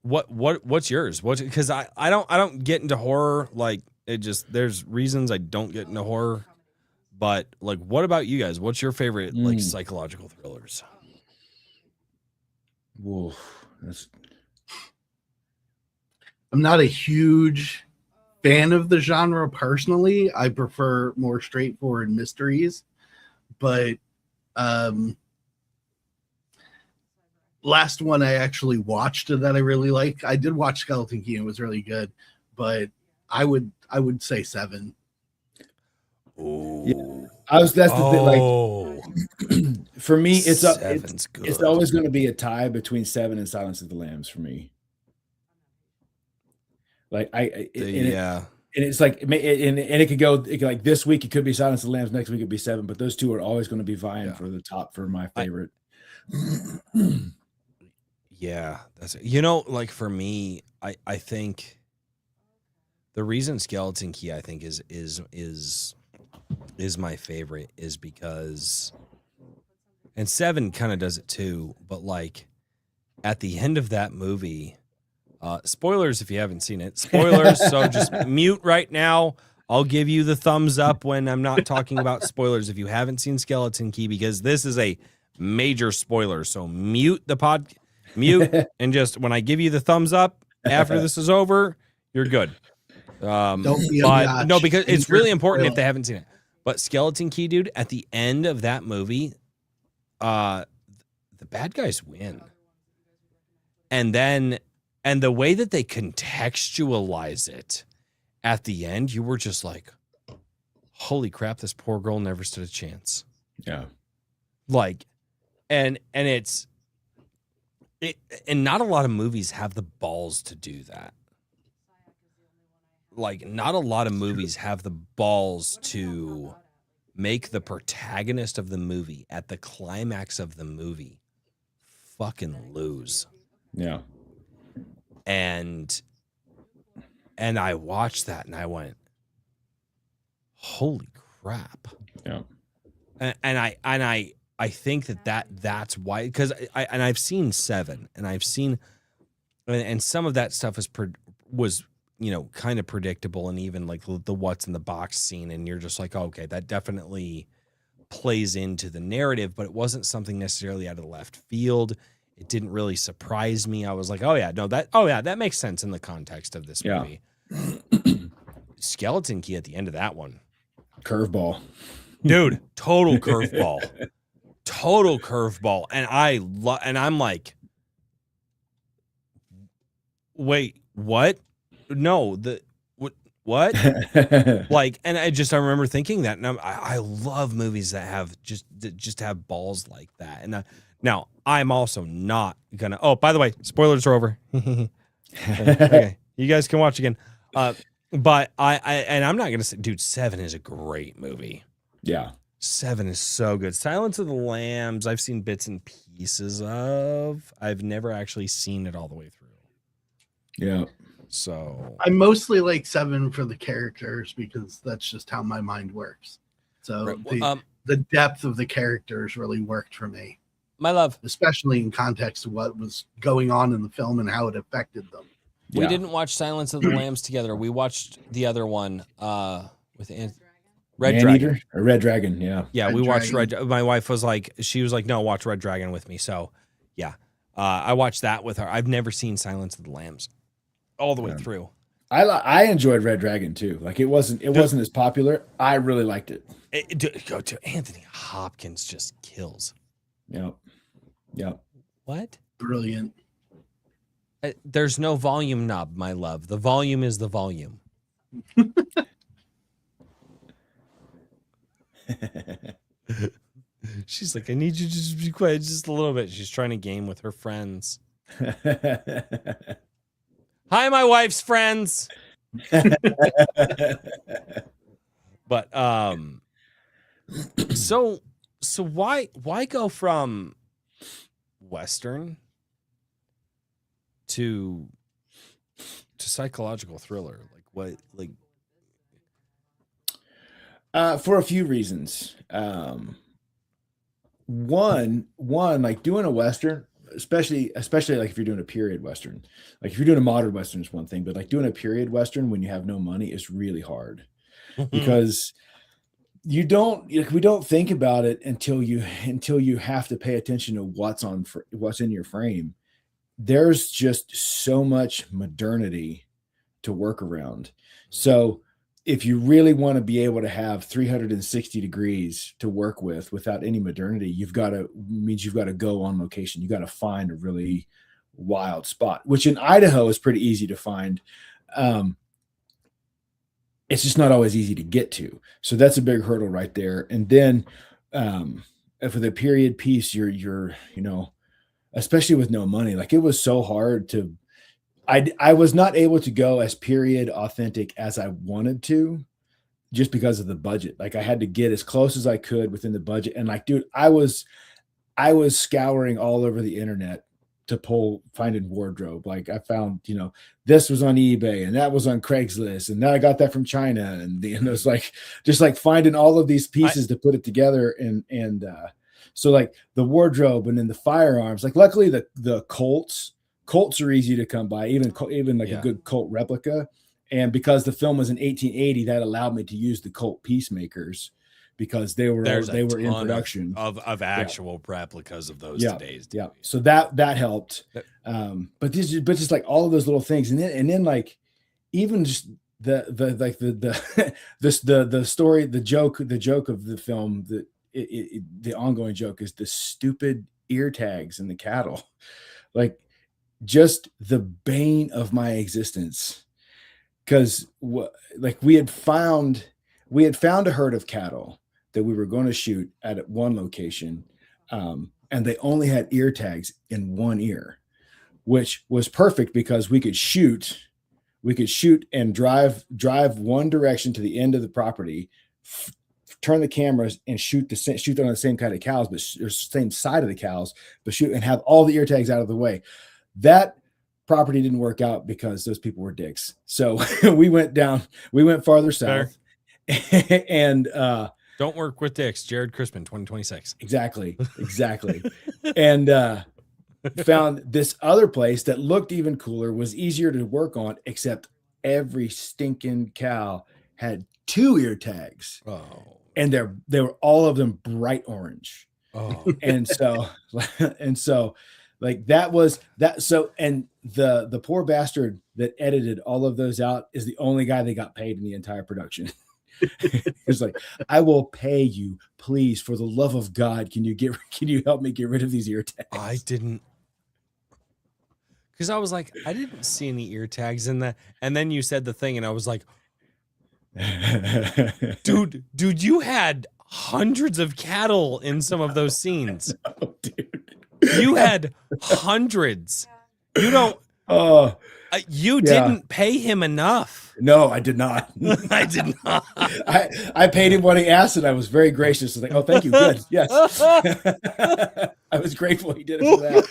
Speaker 1: what's yours? Because I don't get into horror. Like it just there's reasons I don't get into horror. But like, what about you guys? What's your favorite like psychological thrillers?
Speaker 3: Whoa,
Speaker 2: I'm not a huge fan of the genre personally. I prefer more straightforward mysteries. But last one I actually watched that I really liked. I did watch Skeleton Key and it was really good, but I would say 7.
Speaker 1: Oh,
Speaker 3: yeah. That's the thing. Like for me, it's always going to be a tie between 7 and Silence of the Lambs for me. Like and it's like, and it could go like this week it could be Silence of the Lambs, next week it'd be 7, but those two are always going to be vying for the top for my favorite.
Speaker 1: Yeah, that's like for me, I think the reason Skeleton Key I think is my favorite is because, and 7 kind of does it too, but like at the end of that movie. Spoilers if you haven't seen it. Spoilers, so just mute right now. I'll give you the thumbs up when I'm not talking about spoilers if you haven't seen Skeleton Key, because this is a major spoiler. So mute and just when I give you the thumbs up after this is over, you're good.
Speaker 2: Don't be
Speaker 1: no, because it's really important if they haven't seen it. But Skeleton Key, dude, at the end of that movie, the bad guys win. And the way that they contextualize it at the end, you were just like, holy crap, this poor girl never stood a chance.
Speaker 3: Yeah.
Speaker 1: Like, and not a lot of movies have the balls to do that. Like, not a lot of movies have the balls to make the protagonist of the movie at the climax of the movie fucking lose.
Speaker 3: Yeah.
Speaker 1: And I watched that and I went, holy crap.
Speaker 3: Yeah.
Speaker 1: And I think that's why, because I've seen 7 and I've seen, and some of that stuff was kind of predictable, and even like the what's in the box scene, and you're just like, oh, okay, that definitely plays into the narrative, but it wasn't something necessarily out of the left field. It didn't really surprise me. I was like, that makes sense in the context of this movie. Skeleton Key at the end of that one.
Speaker 3: Curveball.
Speaker 1: Dude, total curveball. Total curveball. And I'm like, wait, what? No, what? Like, and I remember thinking that, and I love movies that just have balls like that. And now I'm also not gonna. Oh, by the way, spoilers are over. Okay, you guys can watch again. But I'm not gonna say, dude, 7 is a great movie.
Speaker 3: Yeah,
Speaker 1: 7 is so good. Silence of the Lambs, I've seen bits and pieces of. I've never actually seen it all the way through.
Speaker 3: Yeah.
Speaker 1: So
Speaker 2: I mostly like 7 for the characters because that's just how my mind works. So the depth of the characters really worked for me.
Speaker 1: My love,
Speaker 2: especially in context of what was going on in the film and how it affected them.
Speaker 1: We didn't watch Silence of the Lambs together. We watched the other one with Red Dragon.
Speaker 3: Red Dragon, yeah.
Speaker 1: Yeah, we watched Red. My wife was like, no, watch Red Dragon with me. So, yeah, I watched that with her. I've never seen Silence of the Lambs all the way through.
Speaker 3: I enjoyed Red Dragon too. Like it wasn't as popular. I really liked it.
Speaker 1: Anthony Hopkins just kills.
Speaker 3: Yep.
Speaker 1: What?
Speaker 2: Brilliant.
Speaker 1: There's no volume knob, my love. The volume is the volume. She's like, I need you to just be quiet just a little bit. She's trying to game with her friends. Hi, my wife's friends. But so why go from Western to psychological thriller? Like what? Like
Speaker 3: for a few reasons. One, like doing a Western, especially like if you're doing a period Western, like if you're doing a modern Western is one thing, but like doing a period Western when you have no money is really hard because we don't think about it until you have to pay attention to what's in your frame. There's just so much modernity to work around. So if you really want to be able to have 360 degrees to work with without any modernity, you've got to go on location. You got to find a really wild spot, which in Idaho is pretty easy to find. It's just not always easy to get to. So that's a big hurdle right there. And then for the period piece, you're especially with no money, like it was so hard to, I was not able to go as period authentic as I wanted to just because of the budget. Like I had to get as close as I could within the budget. And like, dude, I was scouring all over the internet to finding wardrobe. Like I found, this was on eBay and that was on Craigslist. And then I got that from China. And it was like, just like finding all of these pieces to put it together. And so like the wardrobe and then the firearms, like luckily the Colts are easy to come by, even like a good Colt replica. And because the film was in 1880, that allowed me to use the Colt Peacemakers because they were in production
Speaker 1: of actual replicas of those today's.
Speaker 3: Yeah. So that helped. But just like all of those little things. And then like, even just the story, the joke of the film, the ongoing joke is the stupid ear tags in the cattle. Like, just the bane of my existence, because we had found a herd of cattle that we were going to shoot at one location, and they only had ear tags in one ear, which was perfect because we could shoot and drive one direction to the end of the property, turn the cameras and shoot on the same kind of cows, but same side of the cows, but shoot and have all the ear tags out of the way. That property didn't work out because those people were dicks. So we went farther south. And
Speaker 1: don't work with dicks. Jared Crispin, 2026.
Speaker 3: Exactly. And found this other place that looked even cooler, was easier to work on, except every stinking cow had 2 ear tags.
Speaker 1: Oh.
Speaker 3: And they were all of them bright orange.
Speaker 1: Oh.
Speaker 3: And so like that was that. So, and the poor bastard that edited all of those out is the only guy that got paid in the entire production. It's like, I will pay you, please, for the love of God. Can you help me get rid of these ear tags?
Speaker 1: I didn't, because I was like, I didn't see any ear tags in that. And then you said the thing, and I was like, dude, you had hundreds of cattle in some of those scenes.
Speaker 3: Oh, dude.
Speaker 1: You had hundreds. You don't. You didn't pay him enough.
Speaker 3: No, I did not.
Speaker 1: I did not.
Speaker 3: I paid him what he asked, and I was very gracious. I was like, oh, thank you. Good. Yes. I was grateful he did it for that.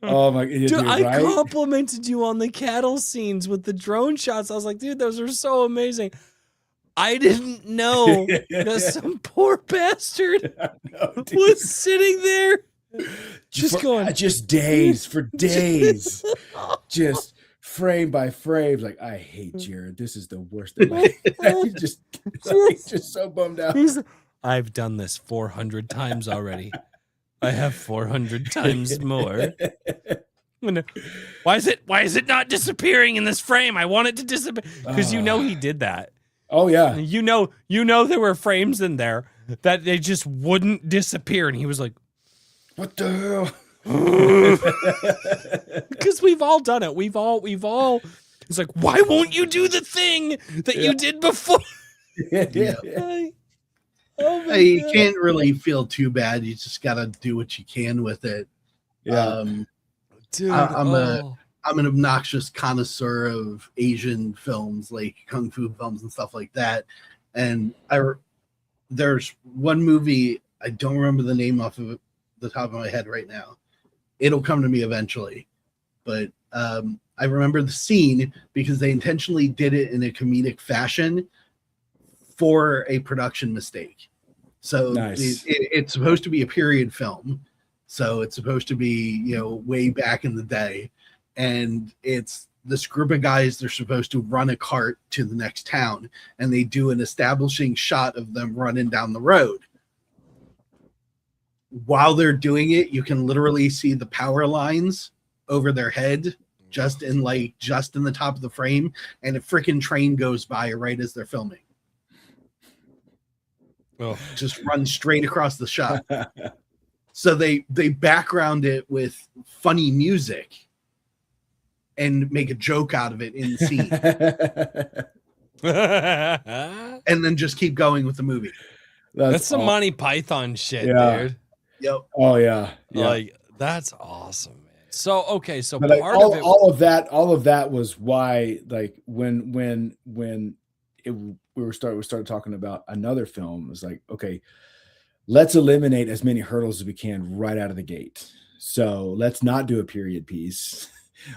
Speaker 3: Oh my God.
Speaker 1: Dude, I complimented you on the cattle scenes with the drone shots. I was like, dude, those are so amazing. I didn't know that some poor bastard was sitting there just days, just frame by frame. Like, I hate Jared. This is the worst thing. He's just so bummed out.
Speaker 4: I've done this 400 times already. I have 400 times more. Why is it not disappearing in this frame? I want it to disappear, because he did that.
Speaker 3: Oh yeah.
Speaker 1: You know there were frames in there that they just wouldn't disappear, and he was like,
Speaker 3: what the hell?
Speaker 1: Because we've all done it. We've all it's like, why won't you do the thing that you did before?
Speaker 3: Yeah. Oh my
Speaker 2: You
Speaker 3: God.
Speaker 2: can't really feel too bad. You just got to do what you can with it.
Speaker 3: Yeah.
Speaker 1: Dude,
Speaker 2: I'm an obnoxious connoisseur of Asian films, like kung fu films and stuff like that. And there's one movie, I don't remember the name off of the top of my head right now. It'll come to me eventually. But I remember the scene because they intentionally did it in a comedic fashion for a production mistake. So
Speaker 3: Nice.
Speaker 2: it's supposed to be a period film. So it's supposed to be, way back in the day. And it's this group of guys, they're supposed to run a cart to the next town. And they do an establishing shot of them running down the road. While they're doing it, you can literally see the power lines over their head, just in the top of the frame. And a freaking train goes by right as they're filming.
Speaker 1: Oh.
Speaker 2: Just run straight across the shot. So they background it with funny music and make a joke out of it in the scene. And then just keep going with the movie.
Speaker 1: That's some
Speaker 3: aw-
Speaker 1: Monty Python shit,
Speaker 3: Yeah.
Speaker 1: dude.
Speaker 2: Yep.
Speaker 3: Oh yeah. Yeah.
Speaker 1: Like that's awesome, man. So okay, so
Speaker 3: But like,
Speaker 1: part of it
Speaker 3: all of that was why, like, when we started talking about another film, it was like, okay, let's eliminate as many hurdles as we can right out of the gate. So let's not do a period piece.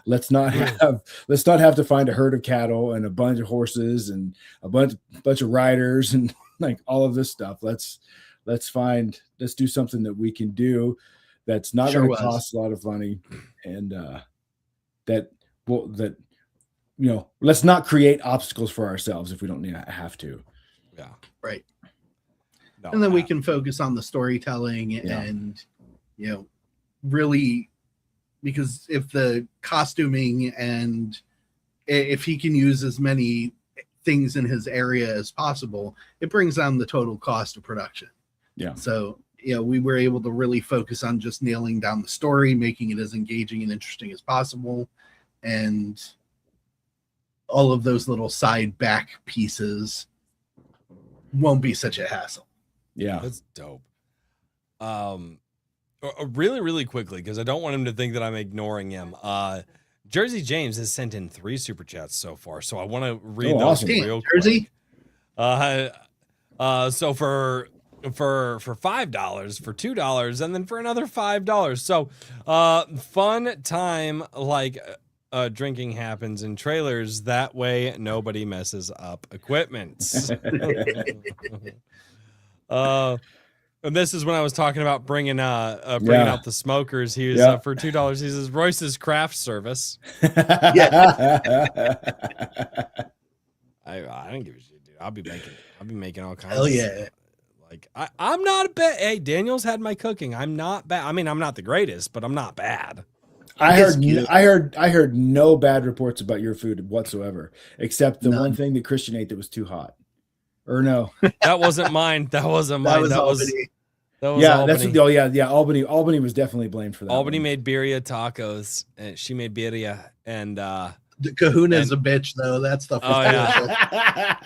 Speaker 3: Let's not have to find a herd of cattle and a bunch of horses and a bunch of riders and like all of this stuff. Let's do something that we can do that's not going to cost a lot of money, and let's not create obstacles for ourselves if we don't have to.
Speaker 1: Yeah.
Speaker 2: Right.
Speaker 1: No,
Speaker 2: And then we can focus on the storytelling and, really, because if the costuming and if he can use as many things in his area as possible, it brings down the total cost of production.
Speaker 3: Yeah.
Speaker 2: So, we were able to really focus on just nailing down the story, making it as engaging and interesting as possible. And all of those little side back pieces won't be such a hassle.
Speaker 3: Yeah.
Speaker 1: That's dope. Really, really quickly, because I don't want him to think that I'm ignoring him. Jersey James has sent in 3 super chats so far, so I want to read those
Speaker 3: awesome.
Speaker 1: real
Speaker 2: Jersey?
Speaker 1: quick. So for $5, for $2, and then for another $5. So fun time like drinking happens in trailers. That way nobody messes up equipment. And this is when I was talking about bringing out the smokers. He was for $2. He says Royce's Craft Service. I don't give a shit, dude. I'll be making all kinds.
Speaker 2: Hell
Speaker 1: of
Speaker 2: yeah.
Speaker 1: stuff. Like I'm not a bad. Hey, Daniel's had my cooking. I'm not bad. I mean, I'm not the greatest, but I'm not bad.
Speaker 3: I heard no bad reports about your food whatsoever, except the one thing that Christian ate that was too hot. Or no,
Speaker 1: that wasn't mine. That wasn't mine. That was
Speaker 3: Albany.
Speaker 1: Albany.
Speaker 3: Albany was definitely blamed for that.
Speaker 1: Albany made birria tacos, and she made birria, and
Speaker 2: the Kahuna is a bitch though. That stuff.
Speaker 1: Oh yeah.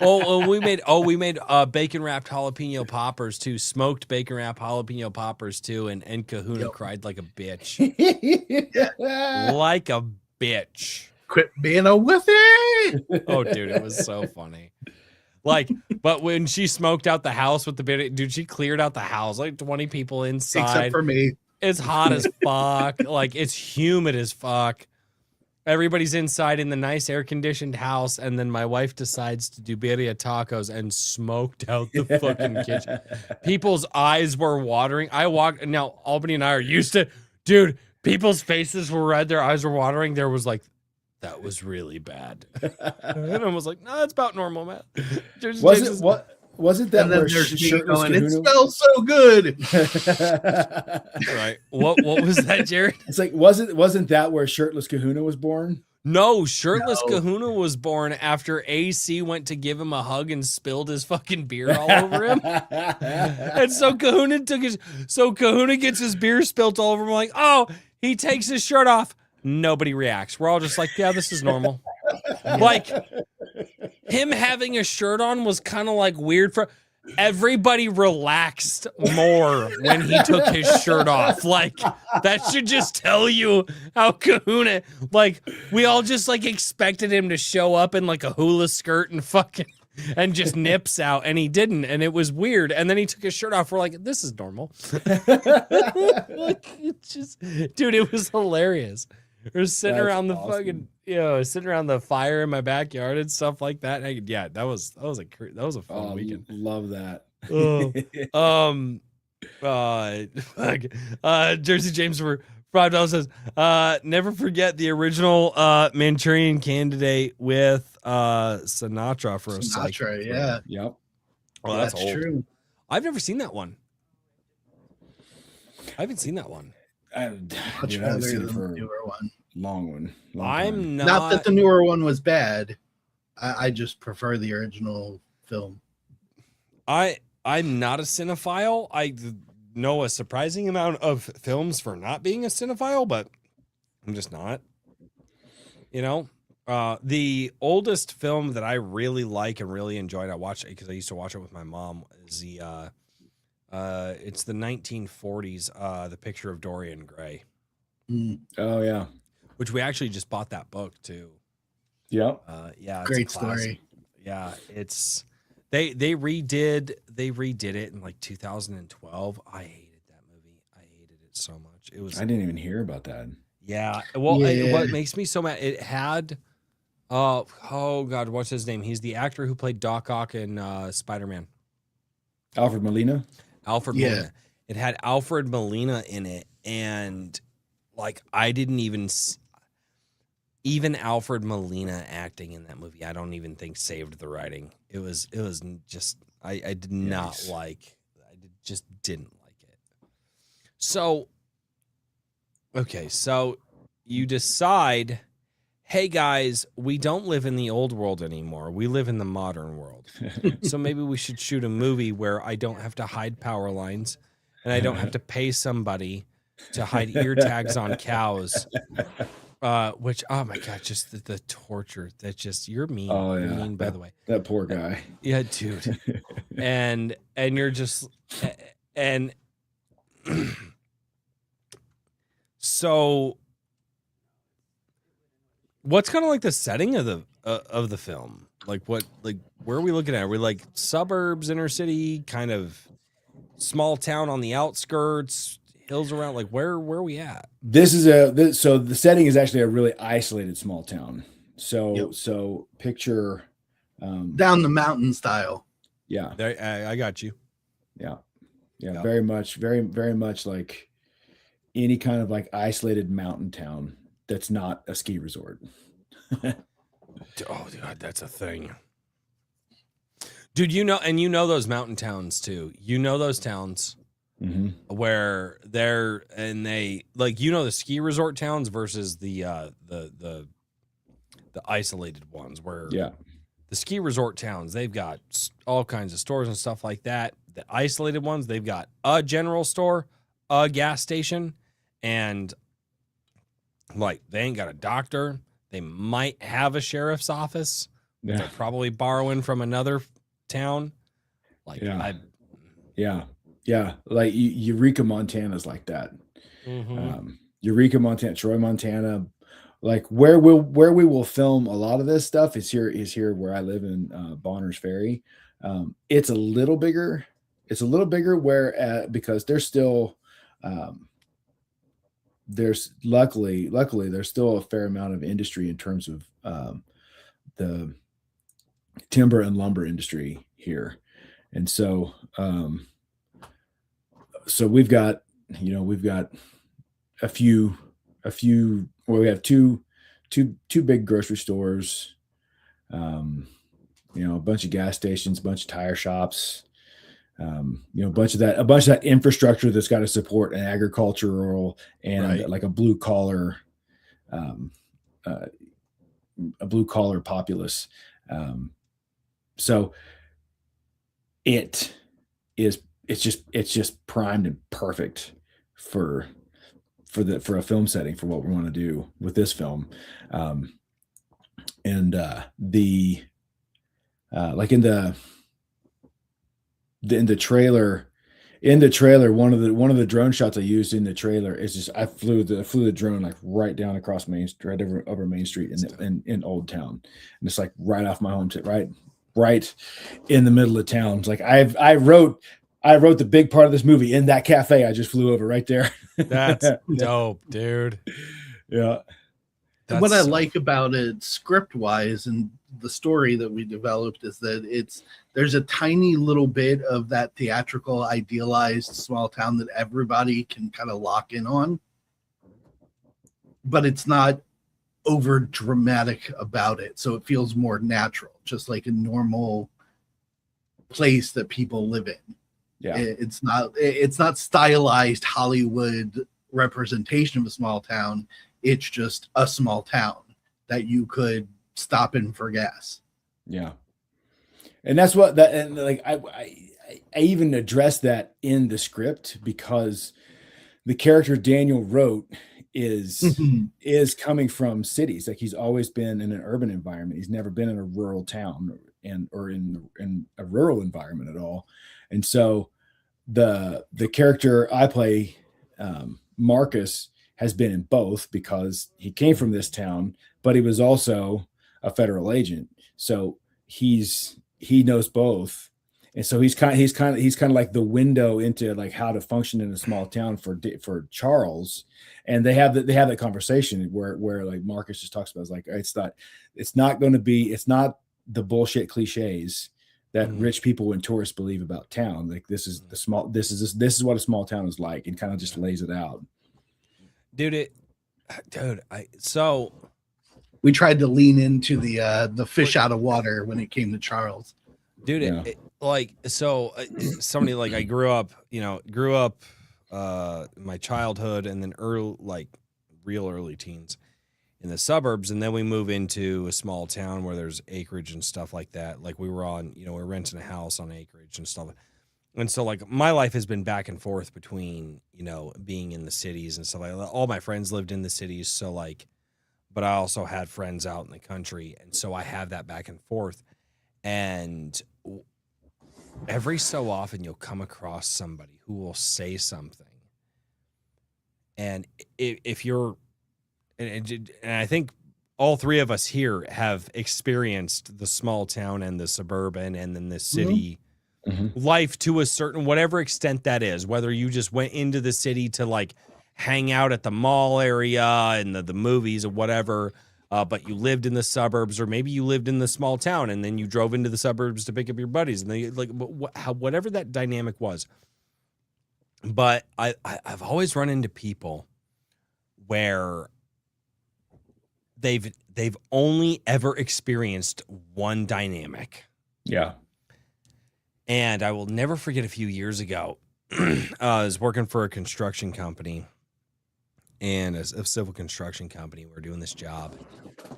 Speaker 1: we made bacon wrapped jalapeno poppers too, smoked bacon wrapped jalapeno poppers too, and Kahuna cried like a bitch, like a bitch.
Speaker 2: Quit being a wussy.
Speaker 1: Oh, dude, it was so funny. Like, but when she smoked out the house with the birria, dude, she cleared out the house, like 20 people inside.
Speaker 2: Except for me.
Speaker 1: It's hot as fuck. Like, it's humid as fuck. Everybody's inside in the nice air-conditioned house, and then my wife decides to do birria tacos and smoked out the fucking kitchen. People's eyes were watering. Now, Albany and I are used to, dude, people's faces were red, their eyes were watering. There was like, that was really bad. And I was like, no, it's about normal, man.
Speaker 3: Wasn't that
Speaker 2: and then
Speaker 3: where
Speaker 2: there's me
Speaker 3: shirtless
Speaker 2: going, it
Speaker 3: Kahuna?
Speaker 2: smells so good.
Speaker 1: Right. What was that, Jared?
Speaker 3: It's like, wasn't that where shirtless Kahuna was born?
Speaker 1: No, shirtless Kahuna was born after AC went to give him a hug and spilled his fucking beer all over him. And so Kahuna gets his beer spilt all over him. Like, oh, he takes his shirt off. Nobody reacts. We're all just like, yeah, this is normal. Like, him having a shirt on was kind of like weird for. everybody relaxed more when he took his shirt off. Like, that should just tell you how Kahuna, like, we all just like expected him to show up in like a hula skirt and fucking and just nips out, and he didn't, and it was weird. And then he took his shirt off. We're like, this is normal. Like, it's just, dude, it was hilarious. We're sitting
Speaker 3: That's
Speaker 1: around the
Speaker 3: awesome.
Speaker 1: fucking, sitting around the fire in my backyard and stuff like that. And that was a fun weekend.
Speaker 3: Love that.
Speaker 1: Jersey James for $5 says, never forget the original Manchurian Candidate with Sinatra for a psych.
Speaker 2: Sinatra, yeah.
Speaker 3: Yep.
Speaker 1: Oh, that's old.
Speaker 2: true.
Speaker 1: I've never seen that one. I haven't seen that one.
Speaker 2: Much
Speaker 3: Dude, I haven't
Speaker 2: better
Speaker 3: seen
Speaker 2: than
Speaker 3: it for
Speaker 2: the
Speaker 3: a
Speaker 2: newer one.
Speaker 3: long one. Long time.
Speaker 1: I'm
Speaker 2: Not that the newer one was bad. I just prefer the original film.
Speaker 1: I'm not a cinephile. I know a surprising amount of films for not being a cinephile, but I'm just not. The oldest film that I really like and really enjoyed, I watched it because I used to watch it with my mom, is it's the 1940s, The Picture of Dorian Gray,
Speaker 3: Oh yeah.
Speaker 1: which we actually just bought that book too.
Speaker 3: Yep.
Speaker 1: Yeah, it's
Speaker 2: Great
Speaker 1: a classic.
Speaker 2: story.
Speaker 1: Yeah, it's they redid it in like 2012. I hated that movie. I hated it so much. It was
Speaker 3: I didn't even hear about that.
Speaker 1: yeah. Well,
Speaker 2: Yeah.
Speaker 1: what makes me so mad? It had oh god, what's his name? He's the actor who played Doc Ock in Spider-Man.
Speaker 3: Alfred Molina.
Speaker 1: Alfred
Speaker 2: Yeah.
Speaker 1: Molina. It had Alfred Molina in it, and like I didn't even Alfred Molina acting in that movie, I don't even think saved the writing. It was just I did not
Speaker 3: Yes.
Speaker 1: like. Just didn't like it. So okay, so you decide, hey guys, we don't live in the old world anymore. We live in the modern world. So maybe we should shoot a movie where I don't have to hide power lines and I don't have to pay somebody to hide ear tags on cows. Which, oh my God, just the torture. That just, you're mean.
Speaker 3: Oh,
Speaker 1: You're
Speaker 3: yeah.
Speaker 1: mean, by the way.
Speaker 3: That poor guy.
Speaker 1: Yeah, dude. And you're just, and so what's kind of like the setting of the film? Like where are we looking at? Are we like suburbs, inner city, kind of small town on the outskirts, hills around? Like where are we at?
Speaker 3: So the setting is actually a really isolated small town. So
Speaker 2: Yep.
Speaker 3: so picture
Speaker 2: Down the mountain style.
Speaker 3: yeah.
Speaker 1: There, I got you.
Speaker 3: Yeah.
Speaker 1: Yeah.
Speaker 3: Very much like any kind of like isolated mountain town that's not a ski resort.
Speaker 1: Oh God, that's a thing. Dude, you know those mountain towns too. You know those towns
Speaker 3: Mm-hmm.
Speaker 1: where they like, the ski resort towns versus the isolated ones where
Speaker 3: Yeah.
Speaker 1: the ski resort towns, they've got all kinds of stores and stuff like that. The isolated ones, they've got a general store, a gas station, and like they ain't got a doctor. They might have a sheriff's office.
Speaker 3: Yeah.
Speaker 1: They're probably borrowing from another town. Like
Speaker 3: Yeah. Yeah. Like Eureka, Montana's like that. Eureka, Montana, Troy, Montana. Like where we will film a lot of this stuff is here where I live in Bonners Ferry. It's a little bigger. It's a little bigger where because there's still luckily there's still a fair amount of industry in terms of the timber and lumber industry here. And so we've got a few well, we have two big grocery stores, a bunch of gas stations, a bunch of tire shops, a bunch of that infrastructure that's got to support an agricultural and
Speaker 1: Right.
Speaker 3: like a blue collar populace. So it's just primed and perfect for a film setting for what we want to do with this film. Like in the in the trailer, one of the drone shots I used in the trailer is just I flew the drone like right down across right over Main Street in Old Town, and it's like right off my home, right in the middle of town. It's like I wrote the big part of this movie in that cafe I just flew over right there.
Speaker 1: That's dope, dude.
Speaker 3: Yeah.
Speaker 2: And what I like about it script wise and the story that we developed is that there's a tiny little bit of that theatrical idealized small town that everybody can kind of lock in on, but it's not over dramatic about it. So it feels more natural, just like a normal place that people live in.
Speaker 3: Yeah.
Speaker 2: It's not stylized Hollywood representation of a small town. It's just a small town that you could stop in for gas.
Speaker 3: Yeah. And that's what that, and like, I even addressed that in the script because the character Daniel wrote is coming from cities. Like he's always been in an urban environment. He's never been in a rural town or in a rural environment at all. And so the character I play, Marcus, has been in both because he came from this town, but he was also a federal agent. So he knows both. And so he's kind of like the window into like how to function in a small town for Charles. And they have that conversation where like Marcus just talks about, it's like, it's not the bullshit cliches that rich people and tourists believe about town. Like this is what a small town is like, and kind of just lays it out.
Speaker 1: So
Speaker 2: we tried to lean into the fish out of water when it came to Charles.
Speaker 1: Dude,
Speaker 3: Yeah.
Speaker 1: Somebody like I grew up my childhood and then real early teens in the suburbs, and then we move into a small town where there's acreage and stuff like that. Like we were we're renting a house on acreage and stuff. And so like my life has been back and forth between, being in the cities and stuff like that. All my friends lived in the cities. So like, but I also had friends out in the country. And so I have that back and forth. And every so often you'll come across somebody who will say something. And if you're, and I think all three of us here have experienced the small town and the suburban and then the city life to a certain, whatever extent that is, whether you just went into the city to like hang out at the mall area and the movies or whatever, but you lived in the suburbs, or maybe you lived in the small town and then you drove into the suburbs to pick up your buddies, and they like whatever that dynamic was. But I've always run into people where they've only ever experienced one dynamic.
Speaker 3: Yeah.
Speaker 1: And I will never forget a few years ago, I was working for a construction company, and a civil construction company. We're doing this job,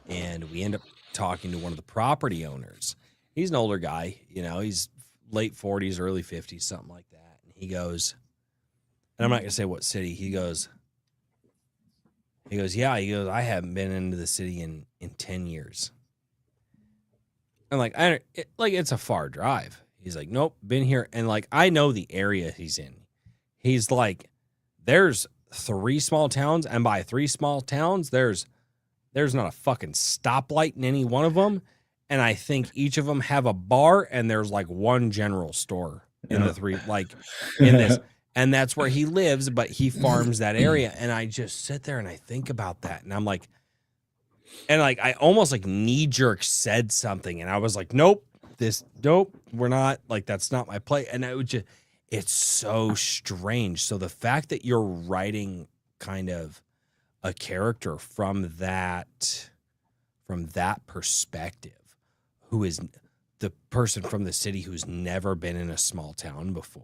Speaker 1: and we end up talking to one of the property owners. He's an older guy, he's late 40s, early 50s, something like that. And he goes, and I'm not going to say what city, he goes, yeah, I haven't been into the city in 10 years. I'm like, it's a far drive. He's like, nope, been here. And like, I know the area he's in. He's like, there's 3 small towns, and by 3 small towns, there's not a fucking stoplight in any one of them. And I think each of them have a bar, and there's like 1 general store in the 3, like in this. And that's where he lives, but he farms that area. And I just sit there and I think about that. And I'm like, I almost like knee jerk said something. And I was like, nope, we're not, like, that's not my play. And it's so strange. So the fact that you're writing kind of a character from that perspective, who is the person from the city who's never been in a small town before,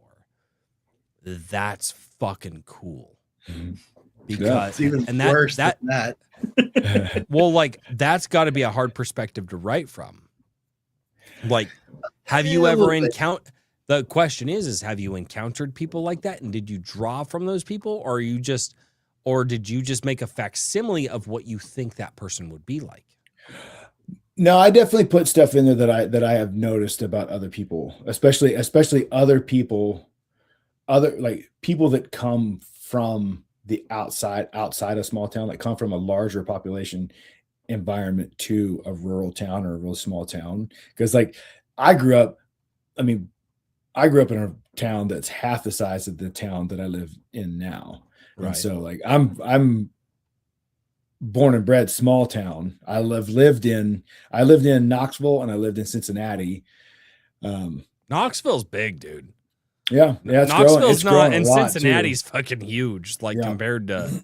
Speaker 1: that's fucking cool. Because
Speaker 2: It's even worse than that.
Speaker 1: well, like, that's got to be a hard perspective to write from. Like, have you ever encountered? The question is have you encountered people like that, and did you draw from those people, or did you just make a facsimile of what you think that person would be like?
Speaker 3: No, I definitely put stuff in there that I have noticed about other people, especially other people, other like people that come from the outside of small town, that come from a larger population environment to a rural town or a real small town. Because like I grew up, I mean, I grew up in a town that's half the size of the town that I live in now. And
Speaker 1: Right.
Speaker 3: so like I'm born and bred small town. Lived in Knoxville and I lived in Cincinnati.
Speaker 1: Knoxville's big, dude.
Speaker 3: Yeah, it's
Speaker 1: Knoxville's
Speaker 3: growing. It's
Speaker 1: not,
Speaker 3: growing a
Speaker 1: and
Speaker 3: lot,
Speaker 1: Cincinnati's fucking huge, like
Speaker 3: Yeah.
Speaker 1: compared to.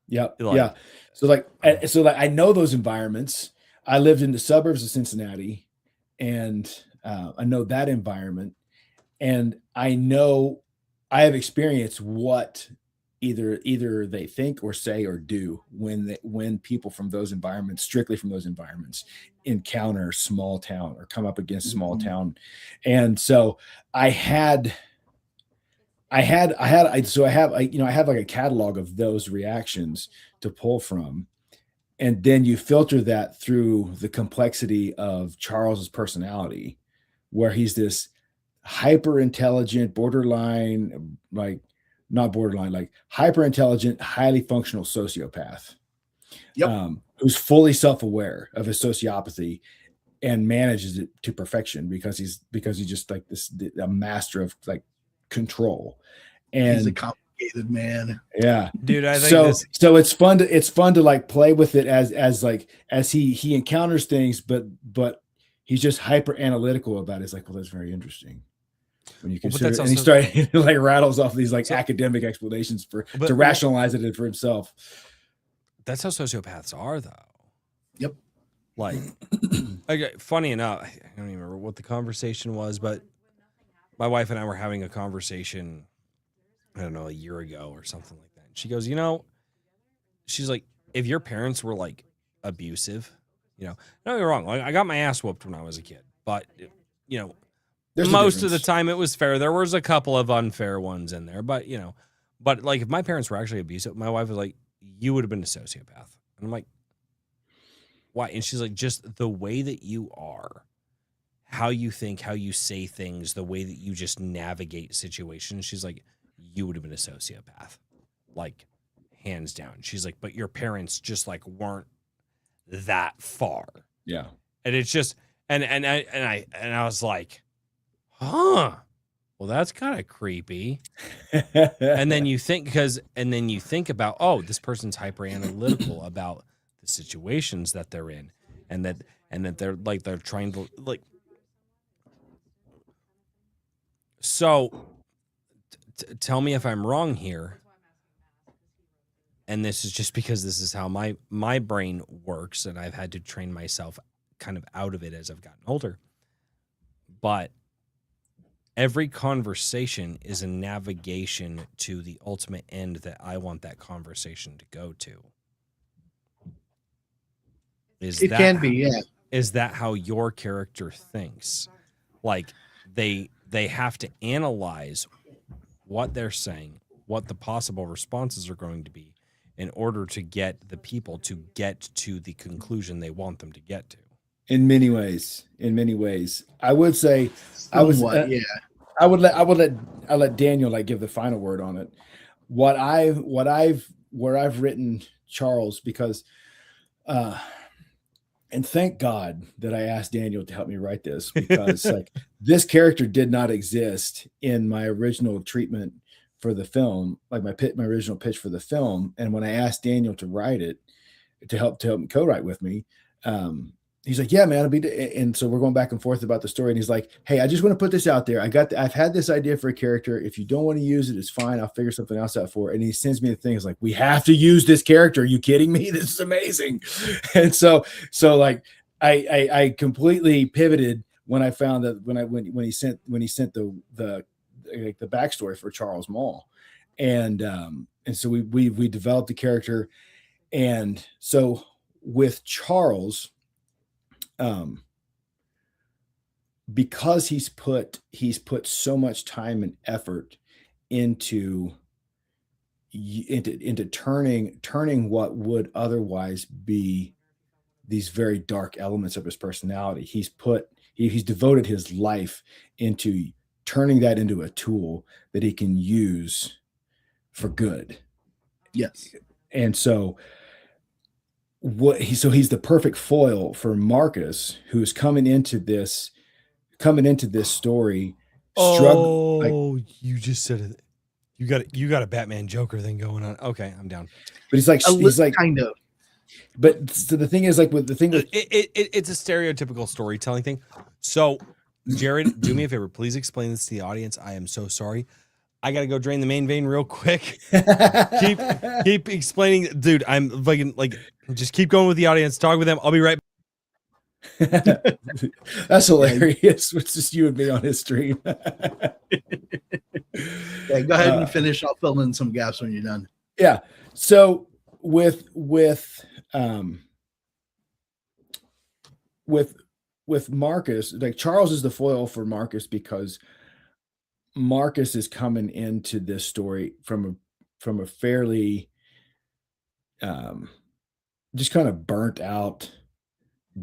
Speaker 3: Yeah,
Speaker 1: Like-
Speaker 3: yeah. So like I know those environments. I lived in the suburbs of Cincinnati, and I know that environment, and I know I have experienced what either they think or say or do when people from those environments, strictly from those environments, encounter small town or come up against small
Speaker 2: Mhm.
Speaker 3: town. And so I have like a catalog of those reactions to pull from. And then you filter that through the complexity of Charles's personality, where he's this hyper intelligent, borderline, like not borderline, like hyper intelligent, highly functional sociopath.
Speaker 2: Yep.
Speaker 3: Who's fully self-aware of his sociopathy and manages it to perfection because he's just like a master of like control. And
Speaker 2: He's a complicated man.
Speaker 3: yeah,
Speaker 1: Dude, I think
Speaker 3: so it's fun to like play with it as he encounters things, but he's just hyper analytical about it. It's like, well, that's very interesting when you
Speaker 1: Well, but
Speaker 3: consider
Speaker 1: that's
Speaker 3: it. And he
Speaker 1: also-
Speaker 3: started like rattles off these like
Speaker 1: So-
Speaker 3: academic explanations
Speaker 1: But-
Speaker 3: to rationalize it for himself.
Speaker 1: that's how sociopaths are, though.
Speaker 2: Yep.
Speaker 1: Like, okay, funny enough, I don't even remember what the conversation was, but my wife and I were having a conversation, I don't know, a year ago or something like that. And she goes, she's like, if your parents were like abusive, don't get me wrong, like I got my ass whooped when I was a kid, but
Speaker 3: There's a
Speaker 1: most of the
Speaker 3: difference.
Speaker 1: time it was fair. There was a couple of unfair ones in there, but but like if my parents were actually abusive, my wife was like, you would have been a sociopath. And I'm like, why? And she's like, just the way that you are, how you think, how you say things, the way that you just navigate situations. She's like, you would have been a sociopath, like hands down. She's like, but your parents just like weren't that far.
Speaker 3: Yeah.
Speaker 1: And it's just, and I was like, huh, well, that's kind of creepy. And then you think about, oh, this person's hyper analytical about the situations that they're in, and that they're trying to like. So, tell me if I'm wrong here. And this is just because this is how my brain works, and I've had to train myself kind of out of it as I've gotten older. But every conversation is a navigation to the ultimate end that I want that conversation to go to.
Speaker 2: It can be, yeah.
Speaker 1: Is that how your character thinks? Like they have to analyze what they're saying, what the possible responses are going to be, in order to get the people to get to the conclusion they want them to get to.
Speaker 3: In many ways, I would say
Speaker 2: Somewhat, yeah.
Speaker 3: I would let Daniel like give the final word on it. Where I've written Charles, because and thank God that I asked Daniel to help me write this, because like this character did not exist in my original treatment for the film, like my original pitch for the film. And when I asked Daniel to write it, to help co-write with me, he's like, yeah, man, and so we're going back and forth about the story. And he's like, hey, I just want to put this out there. I've had this idea for a character. If you don't want to use it, it's fine. I'll figure something else out for it. And he sends me the thing. He's like, we have to use this character. Are you kidding me? This is amazing. And so like I completely pivoted when I found that when he sent the backstory for Charles Mall. And so we developed the character. And so with Charles, because he's put so much time and effort into turning what would otherwise be these very dark elements of his personality. He's devoted his life into turning that into a tool that he can use for good.
Speaker 2: Yes.
Speaker 3: And so he's the perfect foil for Marcus, who's coming into this story
Speaker 1: Oh, you just said it. You got a Batman Joker thing going on. Okay, I'm down.
Speaker 3: But he's like
Speaker 2: kind of.
Speaker 3: But so the thing is, like, with the thing with
Speaker 1: It's a stereotypical storytelling thing. So, Jared, do me a favor. Please explain this to the audience. I am so sorry. I gotta go drain the main vein real quick. keep explaining, dude. I'm fucking like, just keep going with the audience. Talk with them. I'll be right back.
Speaker 3: That's hilarious. It's just you and me on his stream.
Speaker 2: Yeah, go ahead and finish. I'll fill in some gaps when you're done.
Speaker 3: Yeah. So with Marcus, like, Charles is the foil for Marcus because Marcus is coming into this story from a fairly just kind of burnt out,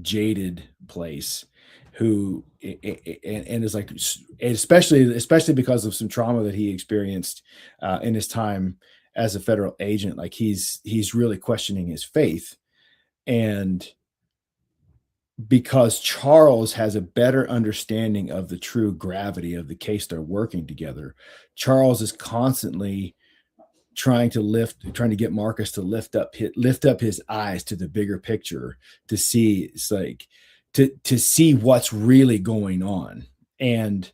Speaker 3: jaded place, who and is like, especially because of some trauma that he experienced in his time as a federal agent. Like, he's really questioning his faith. And because Charles has a better understanding of the true gravity of the case they're working together, Charles is constantly trying to get Marcus to lift up his eyes to the bigger picture, to see, it's like, to see what's really going on. And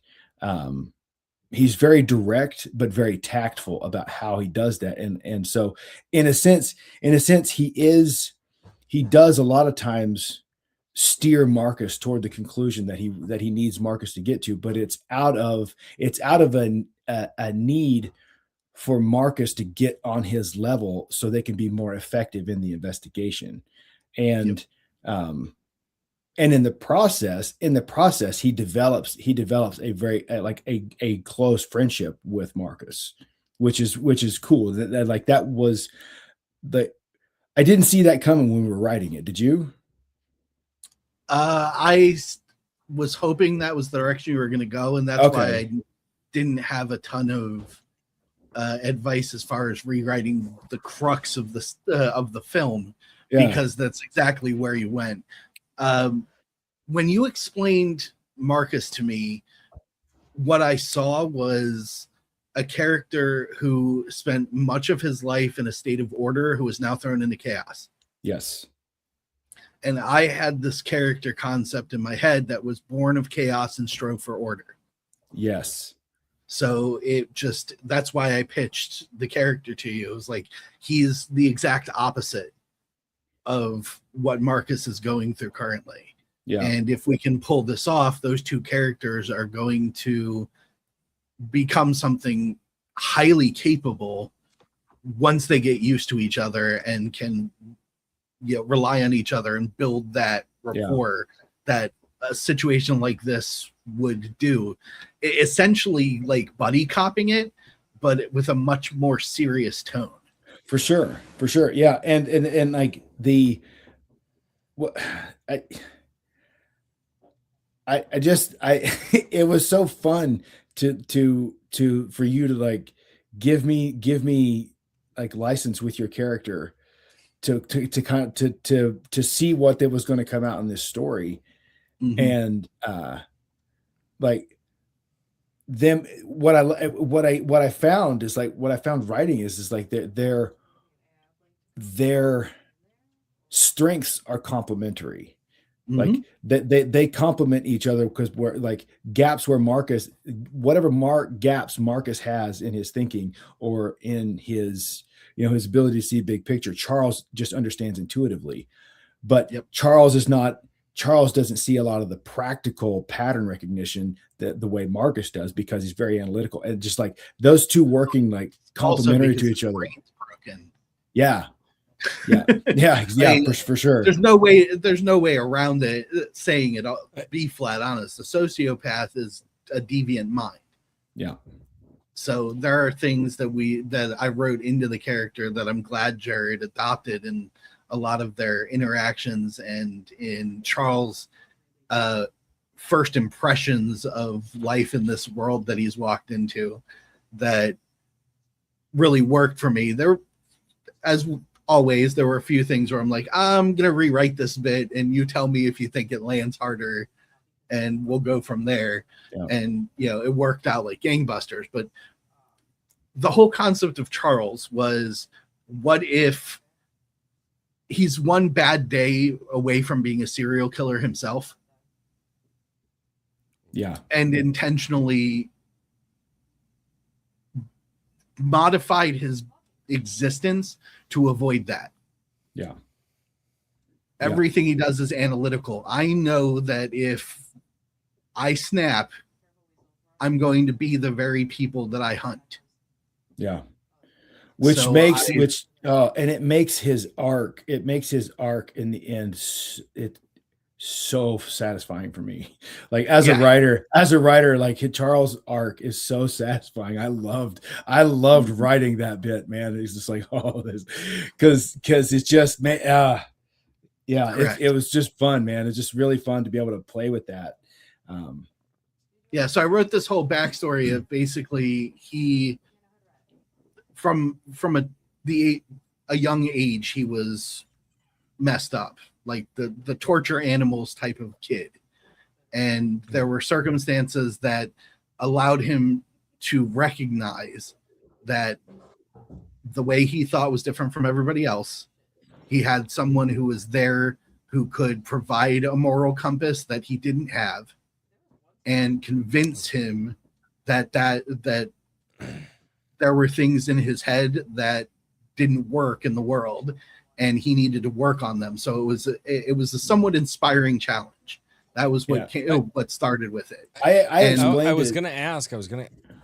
Speaker 3: he's very direct but very tactful about how he does that. And so in a sense he does a lot of times steer Marcus toward the conclusion that he needs Marcus to get to, but it's out of a need for Marcus to get on his level so they can be more effective in the investigation. And and in the process he develops a very a close friendship with Marcus, which is cool. That was I didn't see that coming when we were writing it. Did you?
Speaker 2: I was hoping that was the direction you were going to go, and that's why I didn't have a ton of advice as far as rewriting the crux of the film, because that's exactly where you went. When you explained Marcus to me, what I saw was a character who spent much of his life in a state of order, who is now thrown into chaos.
Speaker 3: Yes.
Speaker 2: And I had this character concept in my head that was born of chaos and strove for order.
Speaker 3: Yes.
Speaker 2: So that's why I pitched the character to you. It was like, he's the exact opposite of what Marcus is going through currently. Yeah. And if we can pull this off, those two characters are going to become something highly capable once they get used to each other and can rely on each other and build that rapport that a situation like this would do. Essentially like buddy copping it, but with a much more serious tone.
Speaker 3: For sure. Yeah. And like it was so fun for you to like give me like license with your character to see what that was going to come out in this story. Mm-hmm. And like them, what I found is like, what I found writing is like their strengths are complementary. Mm-hmm. Like they complement each other, because we're like gaps where Marcus, whatever gaps Marcus has in his thinking or in his, his ability to see big picture, Charles just understands intuitively. But Charles doesn't see a lot of the practical pattern recognition that the way Marcus does, because he's very analytical, and just like those two working like complementary to each other. Yeah. For sure.
Speaker 2: There's no way around it, saying it. Be flat honest. A sociopath is a deviant mind.
Speaker 3: Yeah.
Speaker 2: So there are things that I wrote into the character that I'm glad Jared adopted and a lot of their interactions and in Charles' first impressions of life in this world that he's walked into that really worked for me. There, as always, there were a few things where I'm like, I'm going to rewrite this bit and you tell me if you think it lands harder and we'll go from there.
Speaker 3: Yeah.
Speaker 2: And, you know, it worked out like gangbusters. But the whole concept of Charles was, what if he's one bad day away from being a serial killer himself?
Speaker 3: Yeah.
Speaker 2: And intentionally modified his existence to avoid that.
Speaker 3: Yeah.
Speaker 2: Everything he does is analytical. I know that if I snap, I'm going to be the very people that I hunt.
Speaker 3: Yeah. Which
Speaker 2: So
Speaker 3: makes
Speaker 2: I-
Speaker 3: which and it makes his arc in the end so satisfying for me. Like as a writer, like Charles' arc is so satisfying. I loved writing that bit, man. It's just like, oh, this because it's just yeah, it was just fun, man. It's just really fun to be able to play with that.
Speaker 2: Yeah, so I wrote this whole backstory of basically he from a young age he was messed up, like the torture animals type of kid, and there were circumstances that allowed him to recognize that the way he thought was different from everybody else. He had someone who was there who could provide a moral compass that he didn't have, and convince him that there were things in his head that didn't work in the world and he needed to work on them. So it was a somewhat inspiring challenge. That was what what started with it.
Speaker 1: I was going to ask.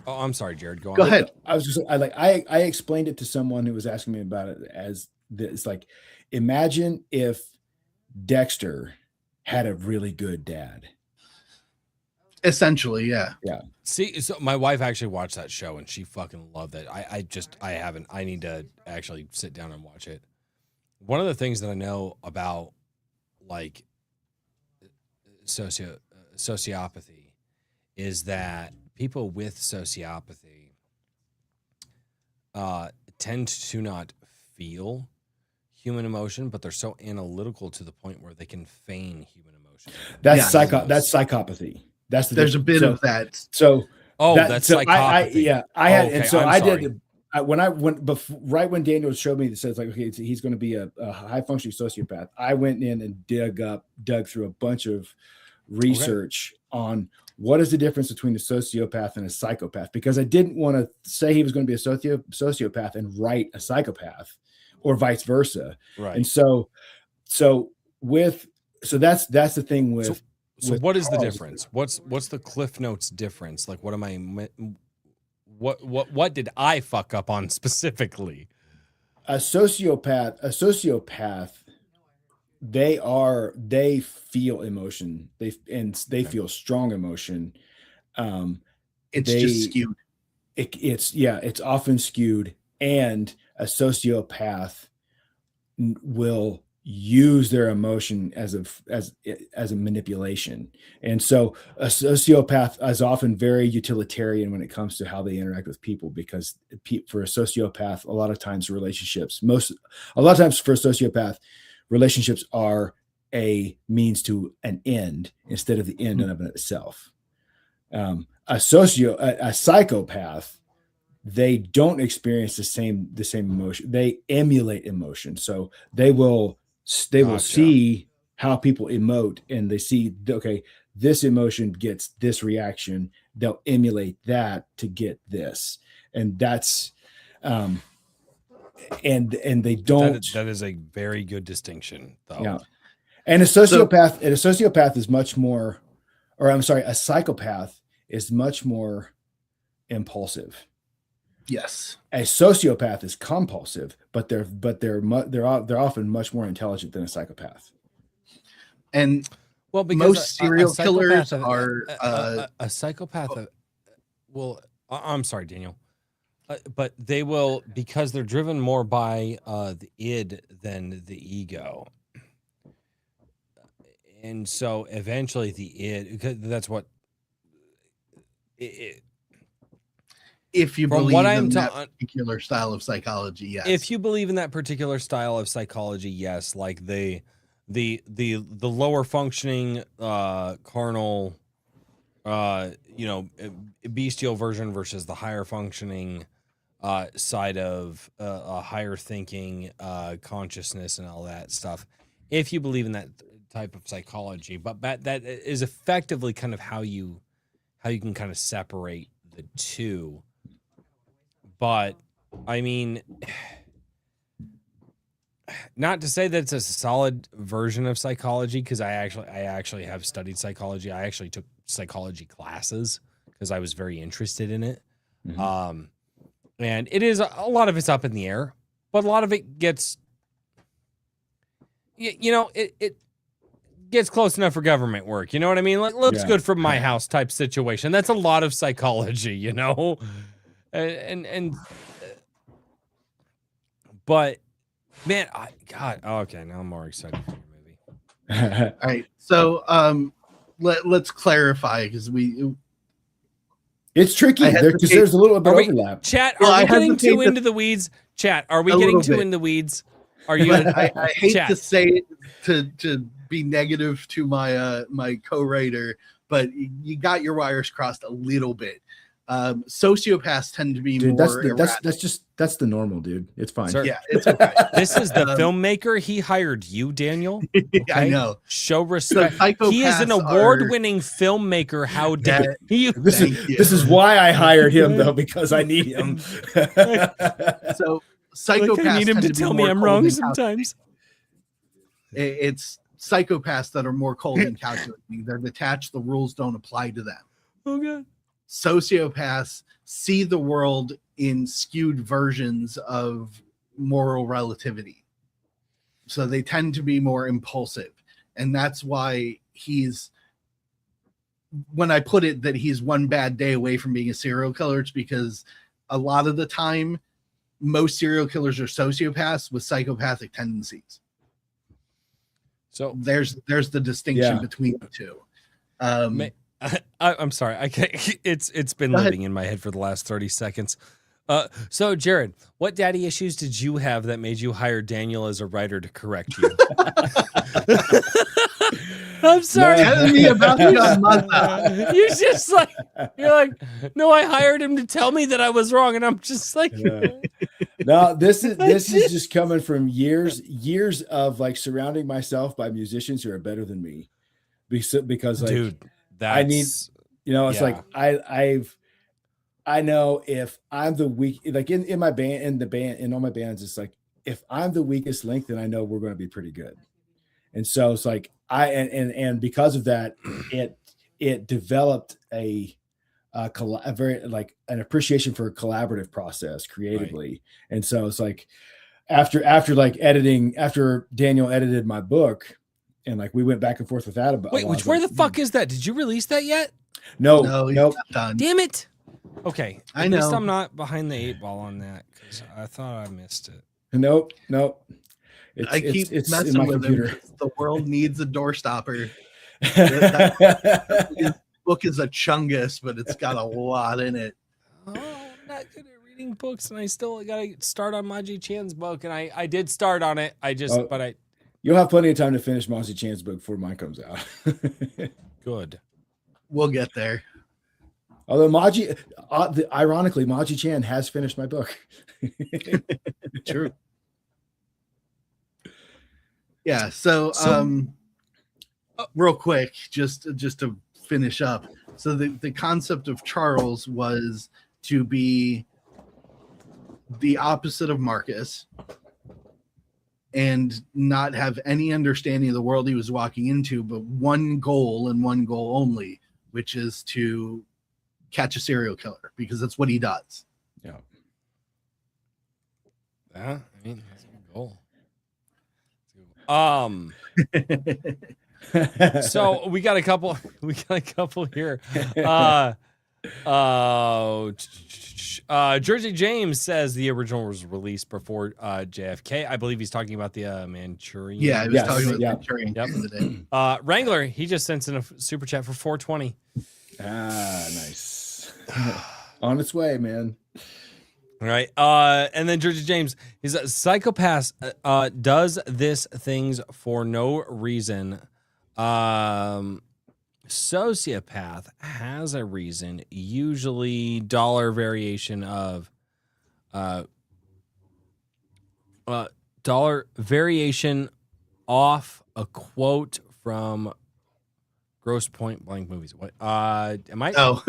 Speaker 1: Oh, I'm sorry, Jared. Go on.
Speaker 2: Go ahead.
Speaker 3: I explained it to someone who was asking me about it as this, like, imagine if Dexter had a really good dad.
Speaker 2: Essentially, yeah.
Speaker 3: Yeah.
Speaker 1: See, so my wife actually watched that show and she fucking loved it. I haven't. I need to actually sit down and watch it. One of the things that I know about, like, sociopathy is that people with sociopathy tend to not feel human emotion, but they're so analytical to the point where they can feign human emotion.
Speaker 3: That's that's psychopathy.
Speaker 2: There's a bit of that.
Speaker 3: So
Speaker 1: that's psychopathy.
Speaker 3: Right when Daniel showed me that says, like, okay, he's going to be a high functioning sociopath, I went in and dug through a bunch of research on what is the difference between a sociopath and a psychopath, because I didn't want to say he was going to be a sociopath and write a psychopath, or vice versa.
Speaker 1: Right.
Speaker 3: And so that's the thing with.
Speaker 1: So what is the difference? What's the Cliff Notes difference? Like, what did I fuck up on specifically?
Speaker 3: A sociopath, they feel emotion. They feel strong emotion.
Speaker 2: It's just skewed.
Speaker 3: It's often skewed, and a sociopath will use their emotion as a manipulation. And so a sociopath is often very utilitarian when it comes to how they interact with people, because for a sociopath, a lot of times for a sociopath, relationships are a means to an end instead of the end in of itself. A psychopath, they don't experience the same emotion. They emulate emotion. So they will see how people emote, and they see, okay, this emotion gets this reaction. They'll emulate that to get this. And that's, and they don't.
Speaker 1: That is a very good distinction, though.
Speaker 3: Yeah. And a sociopath is much more, a psychopath is much more impulsive.
Speaker 2: Yes.
Speaker 3: A sociopath is compulsive, but they're often much more intelligent than a psychopath.
Speaker 2: And
Speaker 1: well, because
Speaker 2: most serial killers are
Speaker 1: a psychopath. Well, I'm sorry, Daniel. but they will, because they're driven more by the id than the ego. And so eventually the id, because that's what
Speaker 2: If you
Speaker 1: from
Speaker 2: believe
Speaker 1: what
Speaker 2: in
Speaker 1: I'm
Speaker 2: that particular style of psychology, yes.
Speaker 1: if you believe in that particular style of psychology, yes, like the lower functioning carnal bestial version versus the higher functioning side of a higher thinking consciousness and all that stuff. If you believe in that type of psychology, but that is effectively kind of how you can kind of separate the two. But I mean, not to say that it's a solid version of psychology, because I actually have studied psychology. I actually took psychology classes because I was very interested in it.
Speaker 3: Mhm.
Speaker 1: And it is a lot of it's up in the air, but a lot of it gets, it gets close enough for government work. You know what I mean? Like, looks
Speaker 3: Yeah.
Speaker 1: good from my house type situation. That's a lot of psychology, you know? But man, okay, now I'm more excited for your movie.
Speaker 2: All right. So let's clarify, because
Speaker 3: It's tricky
Speaker 2: I
Speaker 3: because
Speaker 2: hesitate-
Speaker 3: there's a little bit
Speaker 1: Are
Speaker 3: of
Speaker 1: we-
Speaker 3: overlap.
Speaker 1: Chat,
Speaker 2: Well,
Speaker 1: are we
Speaker 2: I
Speaker 1: getting
Speaker 2: hesitate
Speaker 1: too
Speaker 2: to-
Speaker 1: into the weeds? Chat, are we
Speaker 2: A
Speaker 1: getting
Speaker 2: little
Speaker 1: too
Speaker 2: bit.
Speaker 1: in the weeds? Are you?
Speaker 2: I hate
Speaker 1: Chat.
Speaker 2: to say it, to be negative to my my co-writer, but you got your wires crossed a little bit. Sociopaths tend to be
Speaker 3: Dude,
Speaker 2: more erratic.
Speaker 3: that's the normal, dude. It's fine.
Speaker 1: Sir,
Speaker 2: Yeah, it's okay.
Speaker 1: this is the
Speaker 2: Um,
Speaker 1: filmmaker. He hired you, Daniel.
Speaker 2: I
Speaker 1: okay?
Speaker 2: know.
Speaker 1: Show respect.
Speaker 2: So
Speaker 1: He is an
Speaker 2: psychopaths
Speaker 1: award-winning filmmaker. How dare you?
Speaker 2: Thank you.
Speaker 3: This is why I hired him though, because I need him.
Speaker 2: So psychopaths
Speaker 1: Like, I need him
Speaker 2: tend
Speaker 1: to
Speaker 2: be
Speaker 1: tell me
Speaker 2: more
Speaker 1: I'm
Speaker 2: cold
Speaker 1: wrong
Speaker 2: and
Speaker 1: sometimes.
Speaker 2: It's psychopaths that are more cold and calculating. They're detached. The rules don't apply to them.
Speaker 1: Oh god.
Speaker 2: Sociopaths see the world in skewed versions of moral relativity. So they tend to be more impulsive. And that's why when I put it that he's one bad day away from being a serial killer, it's because a lot of the time, most serial killers are sociopaths with psychopathic tendencies.
Speaker 1: So
Speaker 2: There's the distinction
Speaker 3: Yeah.
Speaker 2: between the two.
Speaker 1: I'm sorry. I can't. It's been
Speaker 2: Go ahead.
Speaker 1: living in my head for the last 30 seconds. So Jared, what daddy issues did you have that made you hire Daniel as a writer to correct you? I'm sorry.
Speaker 2: Tell me about your mother.
Speaker 1: You're just like, no, I hired him to tell me that I was wrong, and I'm just like,
Speaker 3: Yeah. No, this is just coming from years of like surrounding myself by musicians who are better than me, because like,
Speaker 1: dude, that's
Speaker 3: I need- you know, it's
Speaker 1: Yeah.
Speaker 3: like I know if I'm the weak, like in my band, in all my bands, it's like if I'm the weakest link, then I know we're going to be pretty good. And so it's like and because of that, it developed a very like an appreciation for a collaborative process creatively. And so it's like after like editing, after Daniel edited my book, and like we went back and forth with that about.
Speaker 1: Wait, where the fuck is that? Did you release that yet?
Speaker 3: No,
Speaker 2: No,
Speaker 3: nope.
Speaker 2: he's not done.
Speaker 1: Damn it. Okay.
Speaker 2: I
Speaker 1: At least
Speaker 2: know.
Speaker 1: I'm not behind the 8 ball on that, because I thought I missed it.
Speaker 3: Nope.
Speaker 2: I keep
Speaker 3: it's
Speaker 2: messing
Speaker 3: in my
Speaker 2: with
Speaker 3: computer.
Speaker 2: him. The world needs a doorstopper. His book is a chungus, but it's got a lot in it.
Speaker 1: Oh, I'm not good at reading books, and I still got to start on Maji Chan's book, and I did start on it.
Speaker 3: You'll have plenty of time to finish Mossy Chan's book before mine comes out.
Speaker 1: Good.
Speaker 2: We'll get there.
Speaker 3: Although ironically, Maji Chan has finished my book.
Speaker 2: True. Yeah. So, real quick, just to finish up. So the concept of Charles was to be the opposite of Marcus and not have any understanding of the world he was walking into, but one goal and one goal only, which is to catch a serial killer, because that's what he does.
Speaker 3: Yeah.
Speaker 1: Yeah, I mean, that's a good goal. So we got a couple here. much. Jersey James says the original was released before JFK. I believe he's talking about the Manchurian.
Speaker 2: Yeah, I was
Speaker 3: Yes,
Speaker 2: talking about
Speaker 3: yeah.
Speaker 2: Manchurian
Speaker 1: Yep.
Speaker 2: back in the day.
Speaker 1: Wrangler, he just sent in a super chat for 420.
Speaker 3: Nice. On its way, man.
Speaker 1: All right. And then Jersey James, he's a psychopath, does this things for no reason. Sociopath has a reason, usually dollar variation of dollar variation off a quote from Gross Point Blank Movies. What am I
Speaker 2: Oh,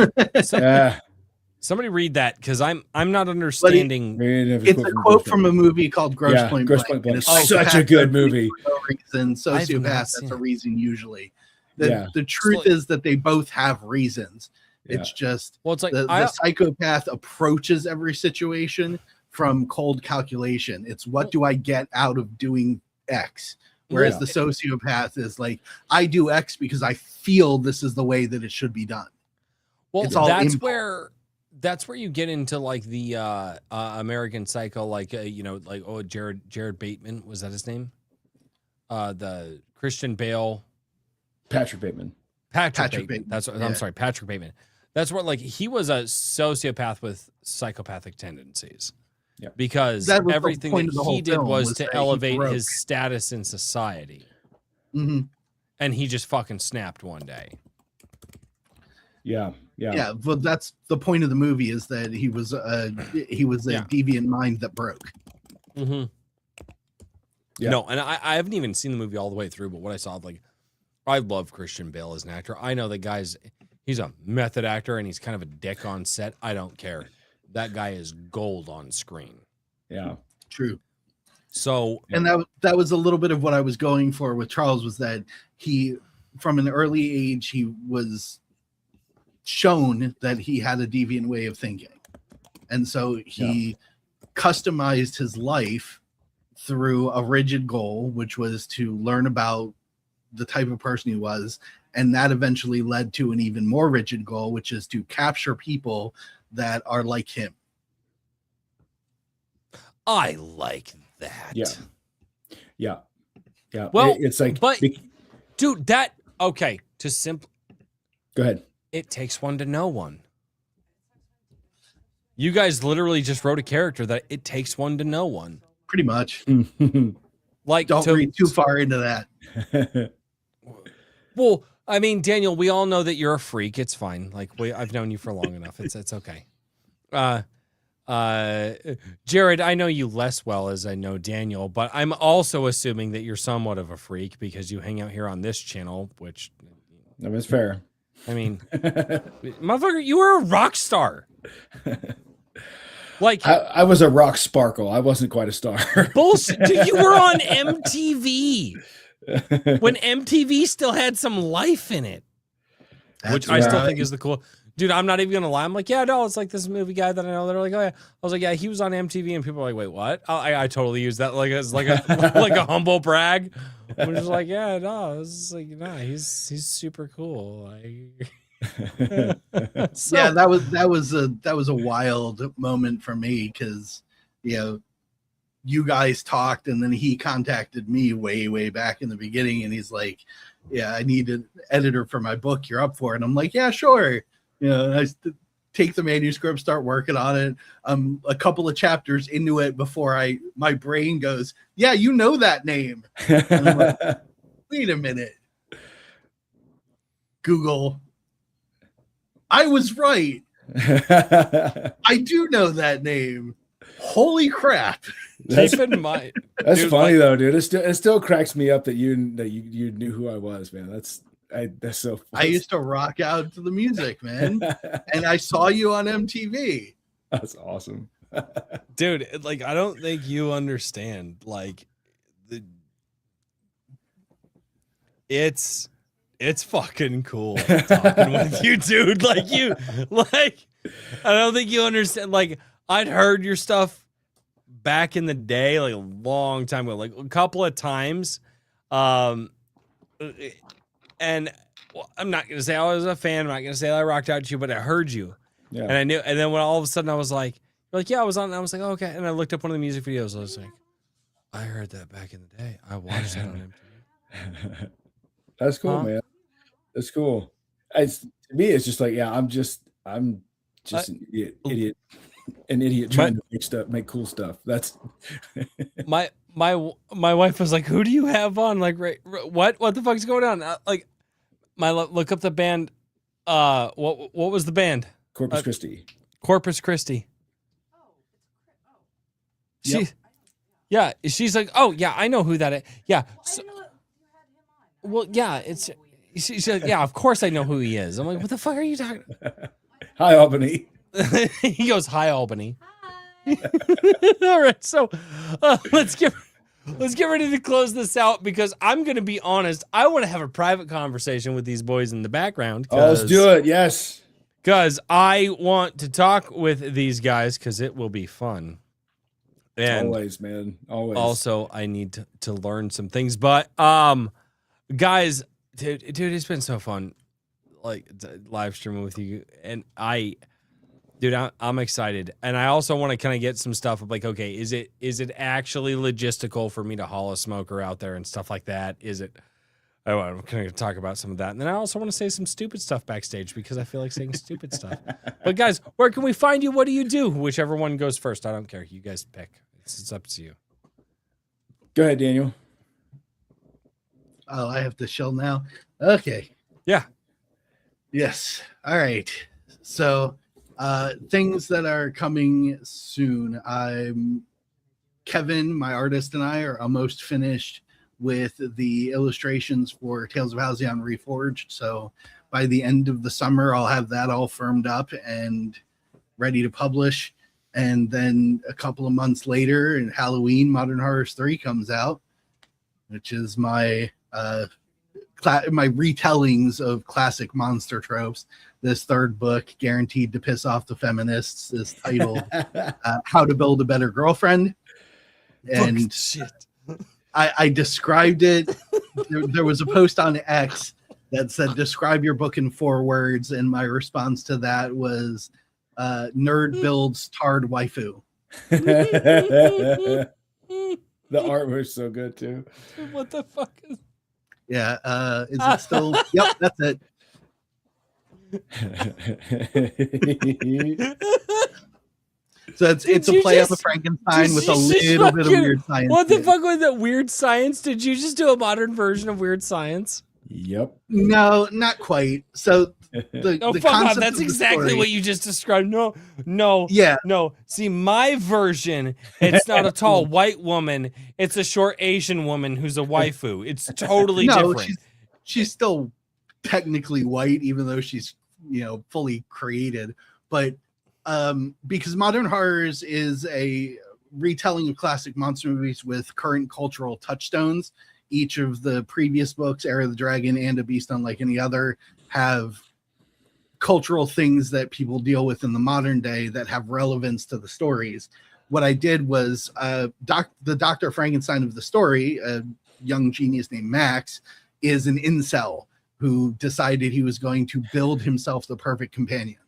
Speaker 1: somebody read that, because I'm not understanding.
Speaker 2: it's a quote from a movie called Gross Point
Speaker 3: Gross
Speaker 2: Blank.
Speaker 3: Point
Speaker 2: and
Speaker 3: Blank.
Speaker 2: it's
Speaker 3: Such a good movie.
Speaker 2: For no reason.
Speaker 1: I've not
Speaker 2: Sociopath,
Speaker 1: seen
Speaker 2: that's a
Speaker 1: it.
Speaker 2: reason usually.
Speaker 3: Yeah.
Speaker 2: The truth is that they both have reasons. It's just
Speaker 1: Well, it's like
Speaker 2: the psychopath approaches every situation from cold calculation. It's what do I get out of doing X? Whereas
Speaker 3: Yeah.
Speaker 2: the sociopath is like, I do X because I feel this is the way that it should be done.
Speaker 1: well,
Speaker 2: it's all
Speaker 1: that's
Speaker 2: impulse.
Speaker 1: where you get into like the American Psycho, like Jared Bateman, was that his name? The Christian Bale.
Speaker 3: Patrick Bateman.
Speaker 1: Patrick
Speaker 2: Bateman.
Speaker 1: Bateman. That's what,
Speaker 2: Yeah.
Speaker 1: I'm sorry, Patrick Bateman. That's what, like, he was a sociopath with psychopathic tendencies.
Speaker 3: Yeah.
Speaker 1: Because
Speaker 2: That was the
Speaker 1: everything
Speaker 2: point
Speaker 1: that
Speaker 2: of the whole
Speaker 1: he did
Speaker 2: film,
Speaker 1: was
Speaker 2: was
Speaker 1: to
Speaker 2: that he
Speaker 1: elevate
Speaker 2: broke.
Speaker 1: his status in society.
Speaker 2: Mhm.
Speaker 1: And he just fucking snapped one day.
Speaker 3: Yeah.
Speaker 2: Yeah, but that's the point of the movie, is that he was a
Speaker 1: Yeah.
Speaker 2: deviant mind that broke.
Speaker 1: Mm-hmm.
Speaker 3: Yeah.
Speaker 1: No, and I haven't even seen the movie all the way through, but what I saw, like, I love Christian Bale as an actor. I know that he's a method actor and he's kind of a dick on set. I don't care. That guy is gold on screen.
Speaker 3: Yeah.
Speaker 2: True.
Speaker 1: So,
Speaker 2: And that was a little bit of what I was going for with Charles, was that he, from an early age, he was shown that he had a deviant way of thinking. And so he customized his life through a rigid goal, which was to learn about the type of person he was. And that eventually led to an even more rigid goal, which is to capture people that are like him.
Speaker 1: I like that.
Speaker 3: Yeah.
Speaker 1: Well,
Speaker 3: it's like,
Speaker 1: but dude,
Speaker 3: go ahead.
Speaker 1: it takes one to know one. You guys literally just wrote a character that it takes one to know one.
Speaker 2: Pretty much.
Speaker 1: Like,
Speaker 2: Don't read too far into that.
Speaker 1: Well, I mean, Daniel, we all know that you're a freak. It's fine. Like, I've known you for long enough. It's okay. Jared, I know you less well as I know Daniel, but I'm also assuming that you're somewhat of a freak because you hang out here on this channel, which,
Speaker 3: That was fair.
Speaker 1: I mean, motherfucker, you were a rock star. Like,
Speaker 3: I was a rock sparkle. I wasn't quite a star.
Speaker 1: bullshit. Dude, you were on MTV when MTV still had some life in it, which I still think is the cool. Dude, I'm not even gonna lie. I'm like, yeah, no, it's like this movie guy that I know. They're like, oh yeah. I was like, yeah, he was on MTV, and people are like, wait, what? I totally use that like as like a like a humble brag. I'm just like, yeah, no, it's like, no, he's super cool. Like, so,
Speaker 2: Yeah, that was a wild moment for me, because you guys talked, and then he contacted me way back in the beginning, and he's like, yeah, I need an editor for my book, you're up for it. And I'm like, yeah, sure. I take the manuscript, start working on it. A couple of chapters into it before my brain goes, yeah, you know that name. And I'm like, wait a minute. Google. I was right. I do know that name. Holy crap.
Speaker 3: That's,
Speaker 1: keep in mind,
Speaker 3: that's
Speaker 1: dude,
Speaker 3: funny
Speaker 1: like-
Speaker 3: though, dude. It still cracks me up that you knew who I was, man. That's so funny.
Speaker 2: I used to rock out to the music, man. And I saw you on MTV.
Speaker 3: That's awesome.
Speaker 1: dude, like, I don't think you understand. Like, it's fucking cool talking with you, dude. Like, I don't think you understand. Like, I'd heard your stuff back in the day, like a long time ago, like a couple of times. And well, I'm not gonna say I was a fan. I'm not gonna say I rocked out to you, but I heard you.
Speaker 3: Yeah.
Speaker 1: And I knew, and then when all of a sudden I was like, You're like, yeah, I was on. I was like, oh, okay. And I looked up one of the music videos. I was like, I heard that back in the day. I watched that on MTV.
Speaker 3: That's cool,
Speaker 1: Huh?
Speaker 3: man. That's cool. It's to me, it's just like, yeah, I'm just an idiot trying to make cool stuff. That's
Speaker 1: My wife was like, who do you have on? Like, what the fuck's going on? Like, look up the band. What was the band?
Speaker 3: Corpus Christi.
Speaker 1: Corpus Christi.
Speaker 2: Yep.
Speaker 1: Yeah, she's like, oh yeah, I know who that is. Yeah. So, well, yeah, she's like, yeah, of course I know who he is. I'm like, what the fuck are you talking?
Speaker 3: Hi, Albany.
Speaker 1: He goes, hi, Albany. All right, so let's get ready to close this out because I'm gonna be honest. I want to have a private conversation with these boys in the background.
Speaker 3: Oh, let's do it. Yes.
Speaker 1: Because I want to talk with these guys because it will be fun. And
Speaker 3: Always, man. Always.
Speaker 1: also, I need to learn some things. But guys, dude, it's been so fun, like live streaming with you, and I'm excited, and I also want to kind of get some stuff of like, okay, is it actually logistical for me to haul a smoker out there and stuff like that? Is it? Oh, I'm going to talk about some of that, and then I also want to say some stupid stuff backstage because I feel like saying stupid stuff. But guys, where can we find you? What do you do? Whichever one goes first, I don't care. You guys pick. It's up to you.
Speaker 3: Go ahead, Daniel.
Speaker 2: Oh, I have to shell now. Okay.
Speaker 1: Yeah.
Speaker 2: Yes. All right. So, things that are coming soon. Kevin, my artist, and I are almost finished with the illustrations for Tales of Halcyon Reforged. So by the end of the summer, I'll have that all firmed up and ready to publish. And then a couple of months later, in Halloween, Modern Horrors 3 comes out, which is my my retellings of classic monster tropes. This third book, guaranteed to piss off the feminists, is titled "How to Build a Better Girlfriend," and
Speaker 1: shit.
Speaker 2: I described it. There was a post on X that said, "Describe your book in 4 words," and my response to that was, "Nerd builds tarred waifu."
Speaker 3: The art was so good too.
Speaker 1: What the fuck is?
Speaker 2: Yeah, is it still? Yep, that's it. So it's a play on the Frankenstein with a little bit of weird science.
Speaker 1: What the fuck was that weird science? Did you just do a modern version of Weird Science?
Speaker 3: Yep.
Speaker 2: No, not quite. So the
Speaker 1: fuck
Speaker 2: concept
Speaker 1: off. That's
Speaker 2: of the
Speaker 1: exactly
Speaker 2: story-
Speaker 1: what you just described. No.
Speaker 2: Yeah.
Speaker 1: No. See, my version, it's not a tall white woman. It's a short Asian woman who's a waifu. It's totally different.
Speaker 2: She's still technically white, even though she's fully created. But because Modern Horrors is a retelling of classic monster movies with current cultural touchstones, each of the previous books, Era of the Dragon and A Beast Unlike Any Other, have cultural things that people deal with in the modern day that have relevance to the stories. What I did was the Dr. Frankenstein of the story, a young genius named Max, is an incel who decided he was going to build himself the perfect companion.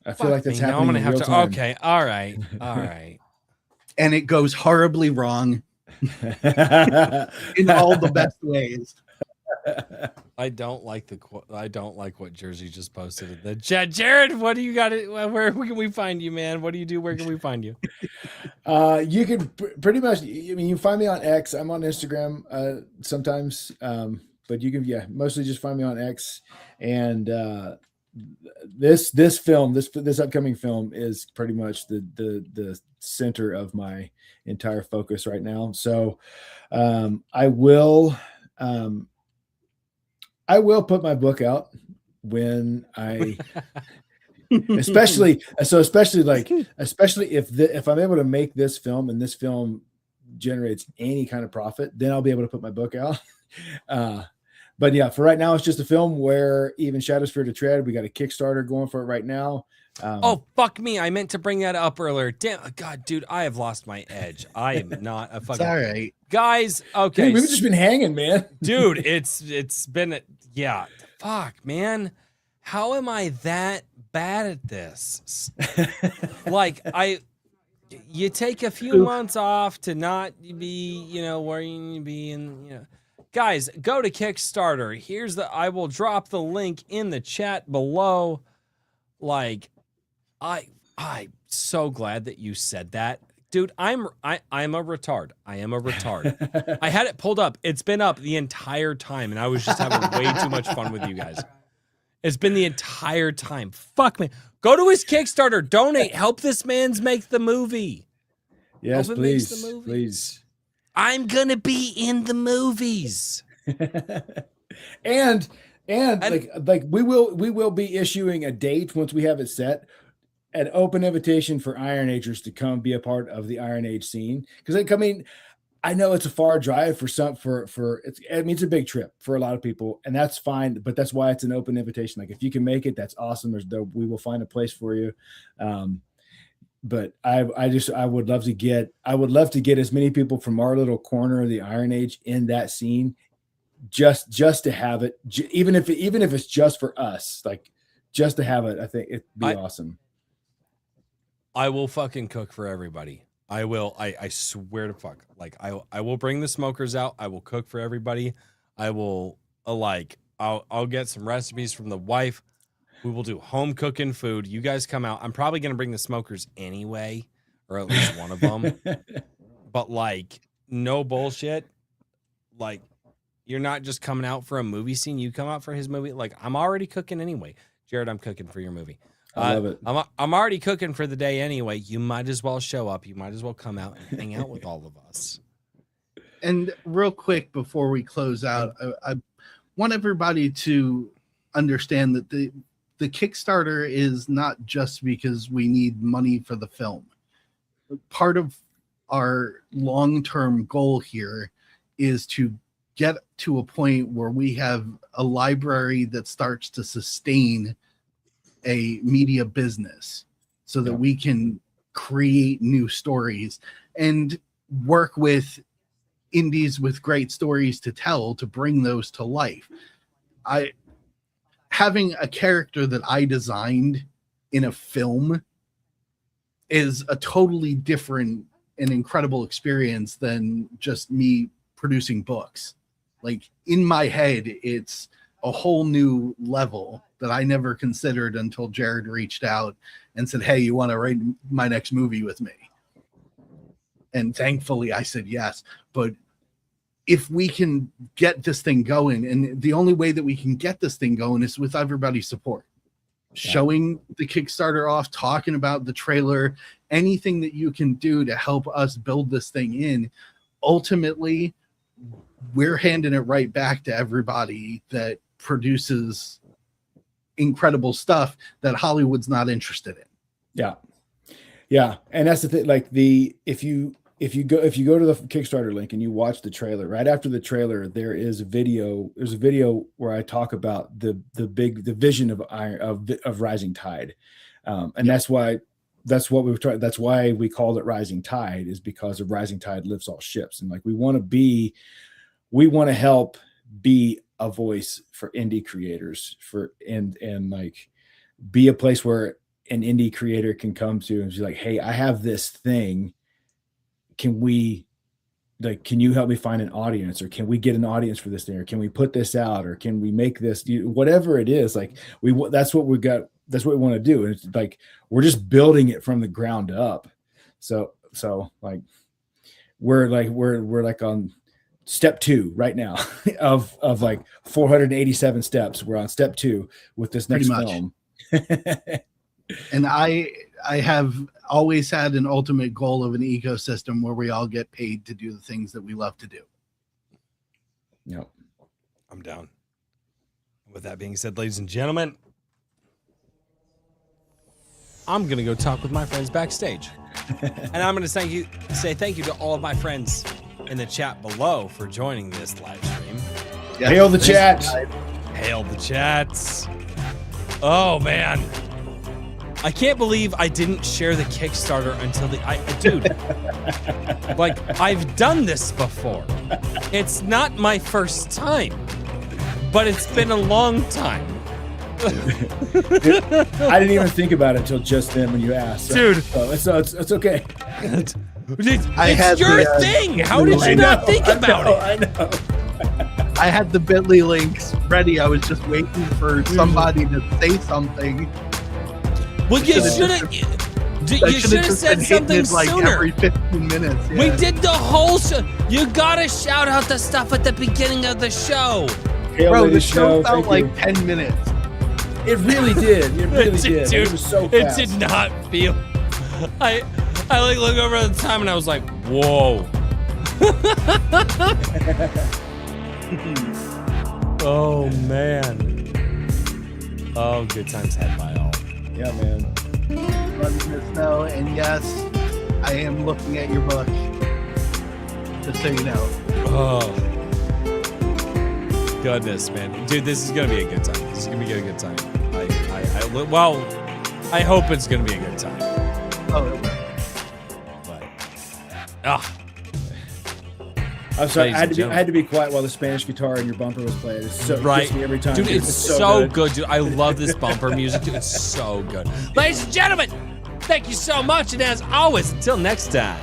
Speaker 3: I feel like that's happening.
Speaker 1: I'm gonna
Speaker 3: in
Speaker 1: have
Speaker 3: real
Speaker 1: to.
Speaker 3: time.
Speaker 1: Okay. All right.
Speaker 2: And it goes horribly wrong in all the best ways.
Speaker 1: I don't like what Jersey just posted in the chat. Jared, what do you got? Where can we find you, man? What do you do? Where can we find you?
Speaker 3: You can pretty much. I mean, you find me on X. I'm on Instagram sometimes, but you can mostly just find me on X. And this upcoming film is pretty much the center of my entire focus right now. So I will put my book out when I especially if I'm able to make this film and this film generates any kind of profit, then I'll be able to put my book out. But yeah, for right now, it's just a film where even Shadows Fear to Tread. We got a Kickstarter going for it right now.
Speaker 1: Oh, fuck me. I meant to bring that up earlier. Damn, God, dude, I have lost my edge. I am not a fucking...
Speaker 2: It's all right.
Speaker 1: Guys, okay.
Speaker 3: Dude, we've just been hanging, man.
Speaker 1: Dude, it's been... Yeah. Fuck, man. How am I that bad at this. Like you take a few months off to not be, where you need to be, and guys, go to Kickstarter. I will drop the link in the chat below. Like, I'm so glad that you said that. Dude, I'm a retard. I am a retard. I had it pulled up. It's been up the entire time, and I was just having way too much fun with you guys. It's been the entire time. Fuck me. Go to his Kickstarter. Donate. Help this man's make the movie.
Speaker 3: Yes, please. Please.
Speaker 1: I'm gonna be in the movies.
Speaker 3: and like we will be issuing a date once we have it set. An open invitation for Iron Agers to come be a part of the Iron Age scene. Because I know it's a far drive for it's a big trip for a lot of people, and that's fine. But that's why it's an open invitation. Like if you can make it, that's awesome. We will find a place for you. But I would love to get as many people from our little corner of the Iron Age in that scene, just to have it, even if it's just for us, like just to have it. I think it'd be awesome.
Speaker 1: I will fucking cook for everybody. I will. I swear to fuck. Like I will bring the smokers out. I will cook for everybody. I will I'll get some recipes from the wife. We will do home cooking food. You guys come out. I'm probably gonna bring the smokers anyway, or at least one of them. But like, no bullshit. Like, you're not just coming out for a movie scene. You come out for his movie. Like, I'm already cooking anyway. Jared, I'm cooking for your movie.
Speaker 3: I love it.
Speaker 1: I'm already cooking for the day anyway. You might as well show up. You might as well come out and hang out with all of us.
Speaker 2: And real quick before we close out, I want everybody to understand that the Kickstarter is not just because we need money for the film. Part of our long-term goal here is to get to a point where we have a library that starts to sustain a media business so that we can create new stories and work with indies with great stories to tell to bring those to life. Having a character that I designed in a film is a totally different and incredible experience than just me producing books. Like, in my head, it's a whole new level that I never considered until Jared reached out and said, hey, you want to write my next movie with me? And thankfully I said yes. But if we can get this thing going, and the only way that we can get this thing going is with everybody's support. Showing the Kickstarter off, talking about the trailer, anything that you can do to help us build this thing in. Ultimately, we're handing it right back to everybody that produces incredible stuff that Hollywood's not interested in.
Speaker 3: Yeah. And that's the thing. Like, if you go to the Kickstarter link and you watch the trailer, right after the trailer, there's a video where I talk about the vision of Rising Tide. And that's why we called it Rising Tide, is because of Rising Tide lifts all ships. And like, we want to help be a voice for indie creators and like be a place where an indie creator can come to and be like, hey, I have this thing. Can you help me find an audience, or can we get an audience for this thing, or can we put this out, or can we make this, whatever it is, like that's what we got. That's what we want to do. And it's like, we're just building it from the ground up. So like, we're like on step 2 right now of like 487 steps. We're on step 2 with this next film.
Speaker 2: And I have always had an ultimate goal of an ecosystem where we all get paid to do the things that we love to do.
Speaker 3: Yep.
Speaker 1: I'm down. With that being said, ladies and gentlemen, I'm going to go talk with my friends backstage. And I'm going to say thank you to all of my friends in the chat below for joining this live stream.
Speaker 2: Yes.
Speaker 3: Hail the chat.
Speaker 1: Hail the chats. Oh, man. I can't believe I didn't share the Kickstarter until dude, like, I've done this before. It's not my first time, but it's been a long time.
Speaker 3: I didn't even think about it until just then when you asked.
Speaker 1: Dude.
Speaker 3: So it's okay.
Speaker 1: It's
Speaker 2: had
Speaker 1: your
Speaker 2: the,
Speaker 1: thing. How did you
Speaker 3: I
Speaker 1: not
Speaker 3: know,
Speaker 1: think about it?
Speaker 3: I know.
Speaker 2: I had the Bitly links ready. I was just waiting for somebody to say something.
Speaker 1: Well, you
Speaker 2: should've
Speaker 1: should have.
Speaker 2: I
Speaker 1: You should have
Speaker 2: just
Speaker 1: said
Speaker 2: been hitting
Speaker 1: something
Speaker 2: it, like
Speaker 1: sooner.
Speaker 2: every 15 minutes.
Speaker 1: We
Speaker 2: yeah.
Speaker 1: did the whole show. You gotta shout out the stuff at the beginning of the show.
Speaker 3: Hail
Speaker 2: Bro,
Speaker 3: to
Speaker 2: the show felt
Speaker 3: thank you.
Speaker 2: like 10 minutes.
Speaker 3: It really did. It really did.
Speaker 1: Dude,
Speaker 3: It was so
Speaker 1: it
Speaker 3: fast.
Speaker 1: did not feel. I like look over at the time and I was like, whoa. Oh man. Oh, good times had by all.
Speaker 3: Yeah, man.
Speaker 2: Running the snow, and yes, I am looking at your book. Just so you know.
Speaker 1: Oh. Goodness, man. Dude, this is gonna be a good time. This is gonna be a good time. I hope it's gonna be a good time.
Speaker 2: Oh,
Speaker 1: But ah.
Speaker 3: I'm sorry.
Speaker 1: Ladies and
Speaker 3: I had to be quiet while the Spanish guitar in your bumper was playing. It's so, it
Speaker 1: Right.
Speaker 3: gets me every time.
Speaker 1: Dude,
Speaker 3: dude.
Speaker 1: it's so good, dude. I love this bumper music, dude. It's so good. Ladies and gentlemen, thank you so much. And as always, until next time,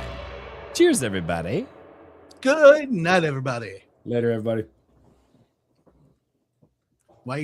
Speaker 1: cheers, everybody.
Speaker 2: good night, everybody.
Speaker 3: Later, everybody.